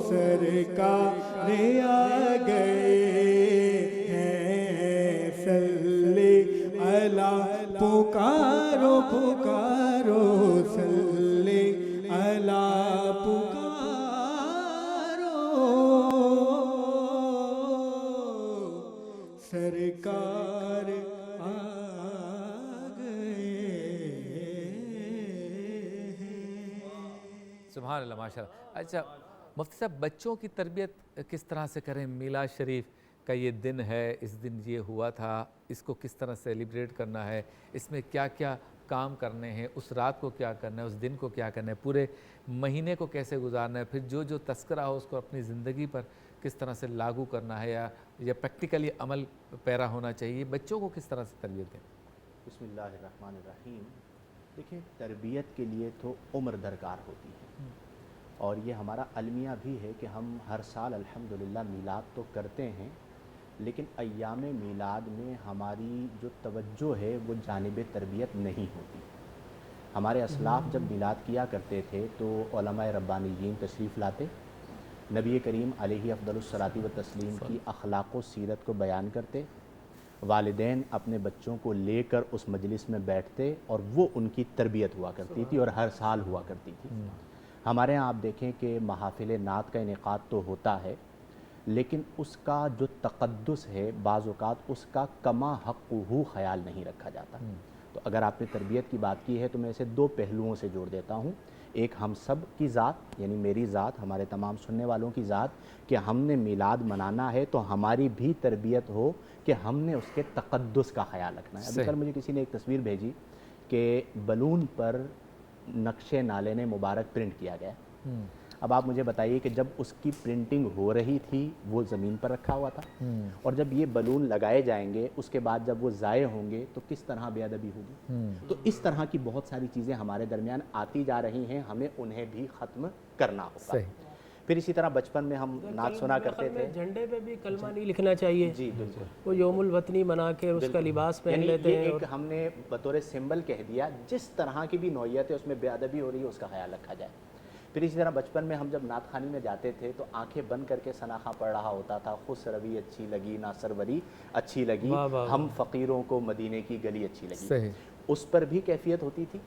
سرکار آ گئے ہیں صلی علی پکارو پکارو صلی علی پکارو سرکار آ گئے سبحان اللہ ماشاء اللہ. اچھا مفتی صاحب بچوں کی تربیت کس طرح سے کریں؟ میلاد شریف کا یہ دن ہے، اس دن یہ ہوا تھا، اس کو کس طرح سیلیبریٹ کرنا ہے، اس میں کیا کیا کام کرنے ہیں، اس رات کو کیا کرنا ہے، اس دن کو کیا کرنا ہے، پورے مہینے کو کیسے گزارنا ہے، پھر جو تذکرہ ہو اس کو اپنی زندگی پر کس طرح سے لاگو کرنا ہے یا پریکٹیکلی عمل پیرا ہونا چاہیے، بچوں کو کس طرح سے تربیت دیں؟ بسم اللہ الرحمن الرحیم. دیکھیں تربیت کے لیے تو عمر درکار ہوتی ہے اور یہ ہمارا المیہ بھی ہے کہ ہم ہر سال الحمدللہ میلاد تو کرتے ہیں لیکن ایام میلاد میں ہماری جو توجہ ہے وہ جانب تربیت نہیں ہوتی. ہمارے اسلاف جب میلاد کیا کرتے تھے تو علماء ربانیین تشریف لاتے، نبی کریم علیہ افضل الصلاۃ و تسلیم کی اخلاق و سیرت کو بیان کرتے، والدین اپنے بچوں کو لے کر اس مجلس میں بیٹھتے اور وہ ان کی تربیت ہوا کرتی تھی اور ہر سال ہوا کرتی تھی. ہمارے ہاں آپ دیکھیں کہ محافل نعت کا انعقاد تو ہوتا ہے لیکن اس کا جو تقدس ہے بعض اوقات اس کا کما حقہ خیال نہیں رکھا جاتا. تو اگر آپ نے تربیت کی بات کی ہے تو میں اسے دو پہلوؤں سے جوڑ دیتا ہوں. ایک ہم سب کی ذات یعنی میری ذات، ہمارے تمام سننے والوں کی ذات کہ ہم نے میلاد منانا ہے تو ہماری بھی تربیت ہو کہ ہم نے اس کے تقدس کا خیال رکھنا ہے. ابھی کل مجھے کسی نے ایک تصویر بھیجی کہ بلون پر نقش نالین مبارک پرنٹ کیا گیا. اب آپ مجھے بتائیے کہ جب اس کی پرنٹنگ ہو رہی تھی وہ زمین پر رکھا ہوا تھا، اور جب یہ بلون لگائے جائیں گے اس کے بعد جب وہ ضائع ہوں گے تو کس طرح بے ادبی ہوگی؟ تو اس طرح کی بہت ساری چیزیں ہمارے درمیان آتی جا رہی ہیں، ہمیں انہیں بھی ختم کرنا ہوگا۔ پھر اسی طرح بچپن میں ہم نعت سنا کرتے تھے، جھنڈے پہ بھی کلمہ نہیں لکھنا چاہیے، جی بالکل، وہ یوم الوطنی منا کے اس کا لباس پہن یعنی لیتے یہ ہیں، ایک ہم نے بطور سمبل کہہ دیا، جس طرح کی بھی نوعیت ہے اس میں بے ادبی ہو رہی ہے اس کا خیال رکھا جائے۔ پھر اسی طرح بچپن میں ہم جب نعت خوانی میں جاتے تھے تو آنکھیں بند کر کے ثنا خواں پڑھ رہا ہوتا تھا، خس روی اچھی لگی نا سروری اچھی لگی، ہم فقیروں کو مدینے کی گلی اچھی لگی، اس پر بھی کیفیت ہوتی تھی۔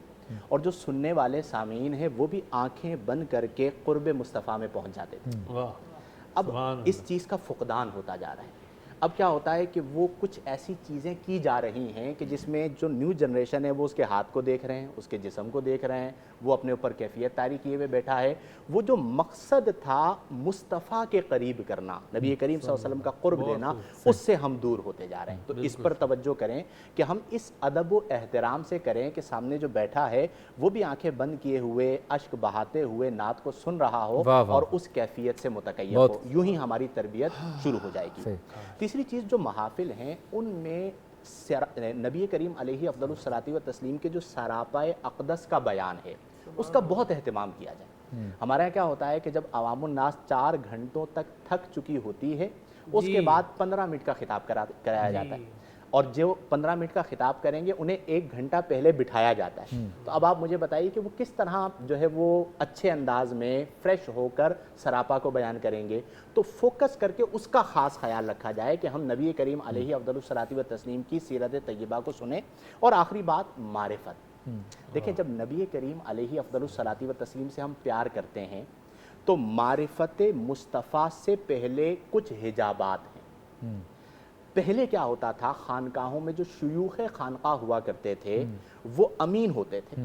اور جو سننے والے سامعین ہیں وہ بھی آنکھیں بند کر کے قرب مصطفیٰ میں پہنچ جاتے تھے۔ اب اس چیز کا فقدان ہوتا جا رہا ہے۔ اب کیا ہوتا ہے کہ وہ کچھ ایسی چیزیں کی جا رہی ہیں کہ جس میں جو نیو جنریشن ہے وہ اس کے ہاتھ کو دیکھ رہے ہیں، اس کے جسم کو دیکھ رہے ہیں، وہ اپنے اوپر کیفیت طاری کیے ہوئے بیٹھا ہے۔ وہ جو مقصد تھا مصطفیٰ کے قریب کرنا، نبی کریم صلی اللہ علیہ وسلم کا قرب دینا، اس سے ہم دور ہوتے جا رہے ہیں۔ تو اس پر توجہ کریں کہ ہم اس ادب و احترام سے کریں کہ سامنے جو بیٹھا ہے وہ بھی آنکھیں بند کیے ہوئے اشک بہاتے ہوئے نعت کو سن رہا ہو اور اس کیفیت سے متکیف ہو، یوں ہی ہماری تربیت شروع ہو جائے گی۔ تیسری چیز جو محافل ہیں ان میں نبی کریم علیہ افضل الصلاۃ و تسلیم کے جو سراپائے اقدس کا بیان ہے اس کا بہت اہتمام کیا جائے۔ ہمارے یہاں کیا ہوتا ہے کہ جب عوام الناس 4 گھنٹوں تک تھک چکی ہوتی ہے اس کے بعد 15 منٹ کا خطاب کرایا جاتا ہے، اور جو 15 منٹ کا خطاب کریں گے انہیں 1 گھنٹہ پہلے بٹھایا جاتا ہے۔ تو اب آپ مجھے بتائیے کہ وہ کس طرح جو ہے وہ اچھے انداز میں فریش ہو کر سراپا کو بیان کریں گے۔ تو فوکس کر کے اس کا خاص خیال رکھا جائے کہ ہم نبی کریم علیہ افضل الصلاۃ و تسلیم کی سیرت طیبہ کو سنیں۔ اور آخری بات معرفت، دیکھیں جب نبی کریم علیہ افضل الصلاۃ و تسلیم سے ہم پیار کرتے ہیں تو معرفت مصطفیٰ سے پہلے کچھ حجابات ہیں۔ پہلے کیا ہوتا تھا، خانقاہوں میں جو شیوخ خانقاہ ہوا کرتے تھے وہ امین ہوتے تھے،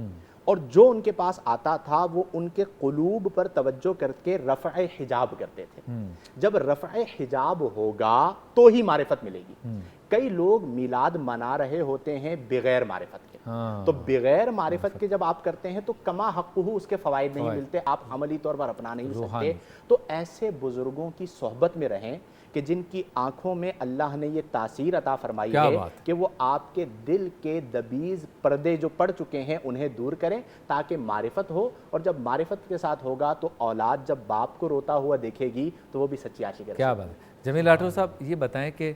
اور جو ان کے پاس آتا تھا وہ ان کے قلوب پر توجہ کر کے رفع حجاب کرتے تھے۔ جب رفع حجاب ہوگا تو ہی معرفت ملے گی۔ کئی لوگ میلاد منا رہے ہوتے ہیں بغیر معرفت کے، تو بغیر معرفت کے جب آپ کرتے ہیں تو کما حقہ اس کے فوائد نہیں ملتے، آپ عملی طور پر اپنا نہیں سکتے۔ تو ایسے بزرگوں کی صحبت میں رہیں کہ جن کی آنکھوں میں اللہ نے یہ تاثیر عطا فرمائی ہے کہ وہ آپ کے دل کے دبیز پردے جو پڑ چکے ہیں انہیں دور کریں تاکہ معرفت ہو، اور جب معرفت کے ساتھ ہوگا تو اولاد جب باپ کو روتا ہوا دیکھے گی تو وہ بھی سچی عاشق ہے۔ کیا بات ہے۔ جمیل لاٹھو صاحب یہ بتائیں کہ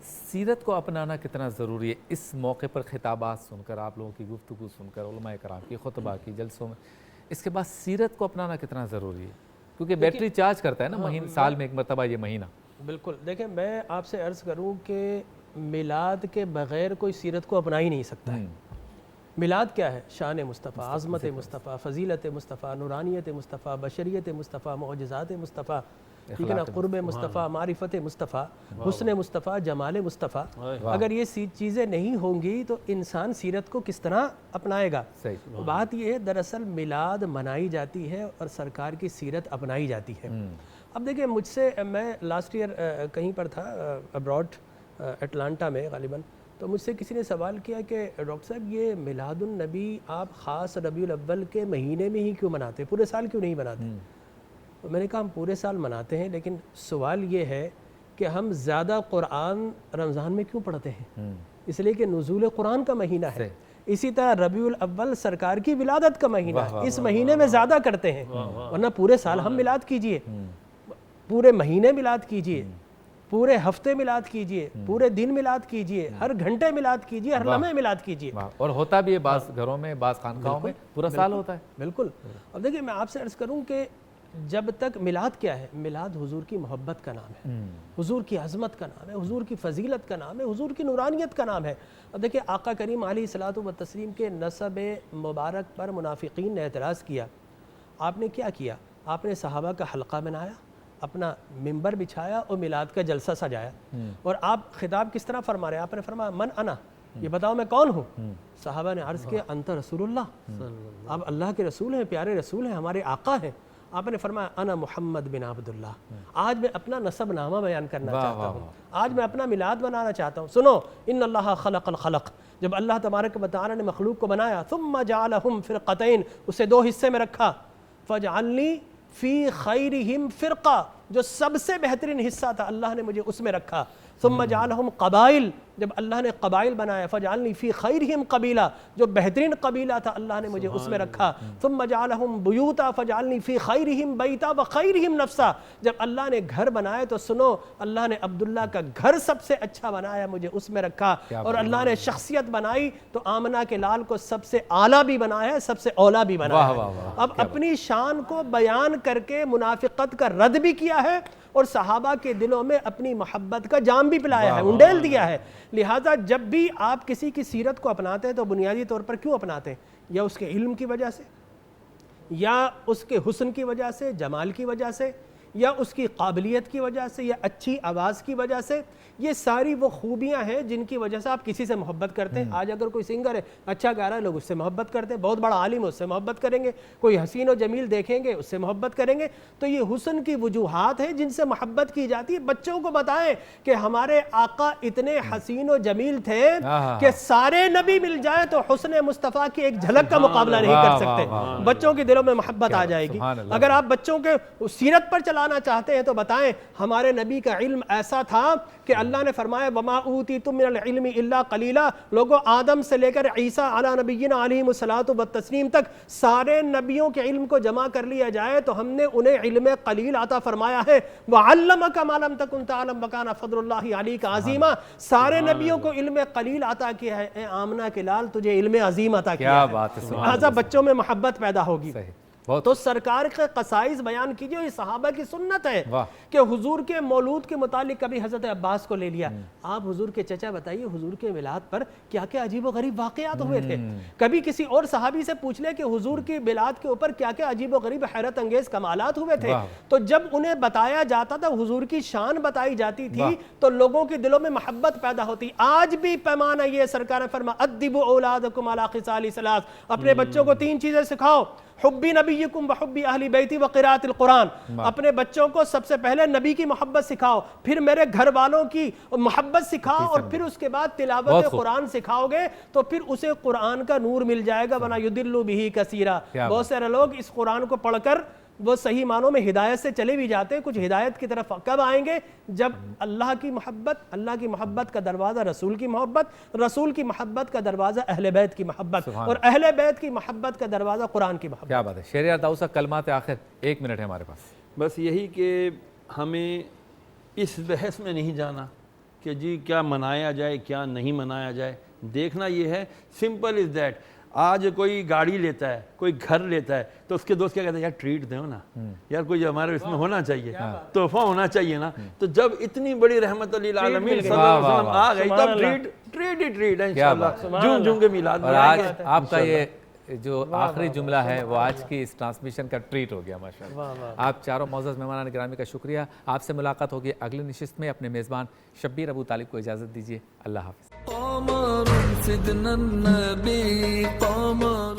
سیرت کو اپنانا کتنا ضروری ہے؟ اس موقع پر خطابات سن کر، آپ لوگوں کی گفتگو سن کر، علماء کرام کی خطبہ کی جلسوں میں، اس کے بعد سیرت کو اپنانا کتنا ضروری ہے؟ کیونکہ بیٹری چارج کرتا ہے نا سال میں 1 مرتبہ یہ مہینہ۔ بالکل، دیکھیں میں آپ سے عرض کروں کہ میلاد کے بغیر کوئی سیرت کو اپنا ہی نہیں سکتا ہے۔ میلاد کیا ہے؟ شان مصطفیٰ، عظمت مصطفیٰ، فضیلت مصطفیٰ، نورانیت مصطفیٰ، بشریت مصطفیٰ، معجزات مصطفیٰ، ٹھیک ہے نا، قرب مصطفیٰ، معرفت مصطفیٰ، حسن مصطفیٰ، جمال مصطفیٰ۔ اگر یہ چیزیں نہیں ہوں گی تو انسان سیرت کو کس طرح اپنائے گا؟ بات یہ ہے دراصل میلاد منائی جاتی ہے اور سرکار کی سیرت اپنائی جاتی ہے۔ اب دیکھیں مجھ سے، میں لاسٹ ایئر کہیں پر تھا ابراڈ، اٹلانٹا میں غالباً، تو مجھ سے کسی نے سوال کیا کہ ڈاکٹر صاحب یہ میلاد النبی آپ خاص ربیع الاول کے مہینے میں ہی کیوں مناتے، پورے سال کیوں نہیں مناتے؟ میں نے کہا ہم پورے سال مناتے ہیں، لیکن سوال یہ ہے کہ ہم زیادہ قرآن رمضان میں کیوں پڑھتے ہیں؟ اس لیے کہ نزول قرآن کا مہینہ ہے۔ اسی طرح ربیع الاول سرکار کی ولادت کا مہینہ ہے، اس مہینے میں زیادہ کرتے ہیں، ورنہ پورے سال ہم میلاد کیجئے، پورے مہینے میلاد کیجئے، پورے ہفتے میلاد کیجئے، پورے دن میلاد کیجئے، ہر گھنٹے میلاد کیجئے، ہر لمحے میلاد کیجئے۔ اور ہوتا بھی ہے بعض گھروں میں، بعض خانقاہوں میں پورا سال ہوتا ہے۔ بالکل۔ اب دیکھیں میں آپ سے عرض کروں کہ جب تک میلاد کیا ہے؟ میلاد حضور کی محبت کا نام ہے، حضور کی عظمت کا نام ہے، حضور کی فضیلت کا نام ہے، حضور کی نورانیت کا نام ہے۔ اب دیکھیں آقا کریم علیہ الصلوۃ والتسلیم کے نسب مبارک پر منافقین نے اعتراض کیا۔ آپ نے کیا کیا؟ آپ نے صحابہ کا حلقہ بنایا، اپنا ممبر بچھایا اور میلاد کا جلسہ سجایا، اور آپ خطاب کس طرح فرما رہے ہیں؟ آپ نے فرمایا من انا، یہ بتاؤ میں کون ہوں؟ صحابہ نے عرض کیا انت رسول اللہ، آپ اللہ کے رسول ہیں، پیارے رسول ہیں، ہمارے آقا ہیں۔ آپ نے فرمایا انا محمد بن عبداللہ، آج میں اپنا نسب نامہ بیان کرنا چاہتا ہوں، آج میں اپنا میلاد بنانا چاہتا ہوں۔ سنو، ان اللہ خلق الخلق، جب اللہ تبارک و تعالی نے مخلوق کو بنایا، ثم جعلہم فرقتین، اسے 2 حصے میں رکھا، فجعلنی فی خیرہم فرقہ، جو سب سے بہترین حصہ تھا اللہ نے مجھے اس میں رکھا. ثم جعلہم قبائل، جب اللہ نے قبائل بنایا فجعلنی فی خیرہم قبیلہ، جو بہترین قبیلہ تھا اللہ نے مجھے اس میں رکھا. ثم جعلہم بیوتا فجعلنی فی خیرہم بیتا وخیرہم نفسا، جب اللہ نے گھر بنائے تو سنو اللہ نے عبداللہ کا گھر سب سے اچھا بنایا مجھے اس میں رکھا. اور اللہ نے شخصیت بنائی تو آمنہ کے لال کو سب سے اعلیٰ بھی بنایا ہے، سب سے اولیٰ بھی بنایا ہے. اب اپنی شان کو بیان کر کے منافقت کا رد بھی کیا ہے اور صحابہ کے دلوں میں اپنی محبت کا جام بھی پلایا ہے، انڈیل دیا ہے. لہٰذا جب بھی آپ کسی کی سیرت کو اپناتے ہیں تو بنیادی طور پر کیوں اپناتے ہیں؟ یا اس کے علم کی وجہ سے، یا اس کے حسن کی وجہ سے، جمال کی وجہ سے، یا اس کی قابلیت کی وجہ سے، یا اچھی آواز کی وجہ سے. یہ ساری وہ خوبیاں ہیں جن کی وجہ سے آپ کسی سے محبت کرتے ہیں. آج اگر کوئی سنگر ہے اچھا گا رہا ہے، لوگ اس سے محبت کرتے ہیں. بہت بڑا عالم ہے، اس سے محبت کریں گے. کوئی حسین و جمیل دیکھیں گے، اس سے محبت کریں گے. تو یہ حسن کی وجوہات ہیں جن سے محبت کی جاتی ہے. بچوں کو بتائیں کہ ہمارے آقا اتنے حسین و جمیل تھے کہ سارے نبی مل جائیں تو حسن مصطفیٰ کی ایک جھلک کا مقابلہ نہیں کر سکتے. بچوں کے دلوں میں محبت آ جائے گی. اگر آپ بچوں کے سیرت پر چلانا چاہتے ہیں تو بتائیں ہمارے نبی کا علم ایسا تھا کہ اللہ نے فرمایا وما اوتیتم من العلم الا قلیلا. لوگوں آدم سے لے کر عیسیٰ علی نبینا علیہ الصلاۃ والتسلیم تک سارے نبیوں کے علم کو جمع کر لیا جائے تو ہم نے انہیں علم قلیل عطا فرمایا ہے. وعلمک ما لم تکن تعلم وکان فضل اللہ علیک عظیما. سارے نبیوں کو علم قلیل عطا کیا ہے، اے آمنہ کے لال تجھے علم عظیم عطا کیا ہے. لہذا بچوں میں محبت پیدا ہوگی. تو سرکار کے قصائص بیان کیجئے. یہ صحابہ کی سنت ہے کہ حضور کے مولود کے متعلق کبھی حضرت عباس کو لے لیا. آپ حضور کے چچا بتائیے حضور کے میلاد پر کیا کیا عجیب و غریب واقعات ہوئے تھے. کبھی کسی اور صحابی سے پوچھ لے کہ حضور کی میلاد کے اوپر کیا کیا عجیب و غریب حیرت انگیز کمالات ہوئے تھے. تو جب انہیں بتایا جاتا تھا، حضور کی شان بتائی جاتی تھی تو لوگوں کے دلوں میں محبت پیدا ہوتی. آج بھی پیمانہ یہ سرکار نے فرمایا ادبوا اولادکم علی خصال ثلاث. اپنے بچوں کو 3 چیزیں سکھاؤ، حبی نبیکم وحبی اہل بیتی وقراءۃ القرآن. اپنے بچوں کو سب سے پہلے نبی کی محبت سکھاؤ، پھر میرے گھر والوں کی محبت سکھاؤ، اور پھر اس کے بعد تلاوت قرآن سکھاؤ گے تو پھر اسے قرآن کا نور مل جائے گا. ورنہ یضل بہ کثیرا. بہت سارے لوگ اس قرآن کو پڑھ کر وہ صحیح معنوں میں ہدایت سے چلے بھی جاتے ہیں. کچھ ہدایت کی طرف کب آئیں گے؟ جب اللہ کی محبت کا دروازہ رسول کی محبت، رسول کی محبت کا دروازہ اہل بیت کی محبت، اور اہل بیت کی محبت کا دروازہ قرآن کی محبت. کیا بات ہے. شہریار داؤد صاحب کلمات آخر 1 منٹ ہے ہمارے پاس. بس یہی کہ ہمیں اس بحث میں نہیں جانا کہ جی کیا منایا جائے کیا نہیں منایا جائے. دیکھنا یہ ہے سمپل از دیٹ. آج کوئی گاڑی لیتا ہے، کوئی گھر لیتا ہے تو اس کے دوست کیا کہتے ہیں یار ٹریٹ دو نا یار، کوئی ہمارے اس میں ہونا چاہیے، تحفہ ہونا چاہیے نا. تو جب اتنی بڑی رحمت للعالمین صلی اللہ علیہ وسلم آ گئی تب ٹریٹ ہے انشاءاللہ. جھوم جھوم کے میلاد اور آج آپ کا یہ جو آخری جملہ ہے وہ آج کی اس ٹرانسمیشن کا ٹریٹ ہو گیا ماشاءاللہ. آپ چاروں معزز مہمانان گرامی کا شکریہ. آپ سے ملاقات ہوگی اگلی نشست میں. اپنے میزبان شبیر ابو طالب کو اجازت دیجیے. اللہ حافظ. قمر سيدنا النبي قمر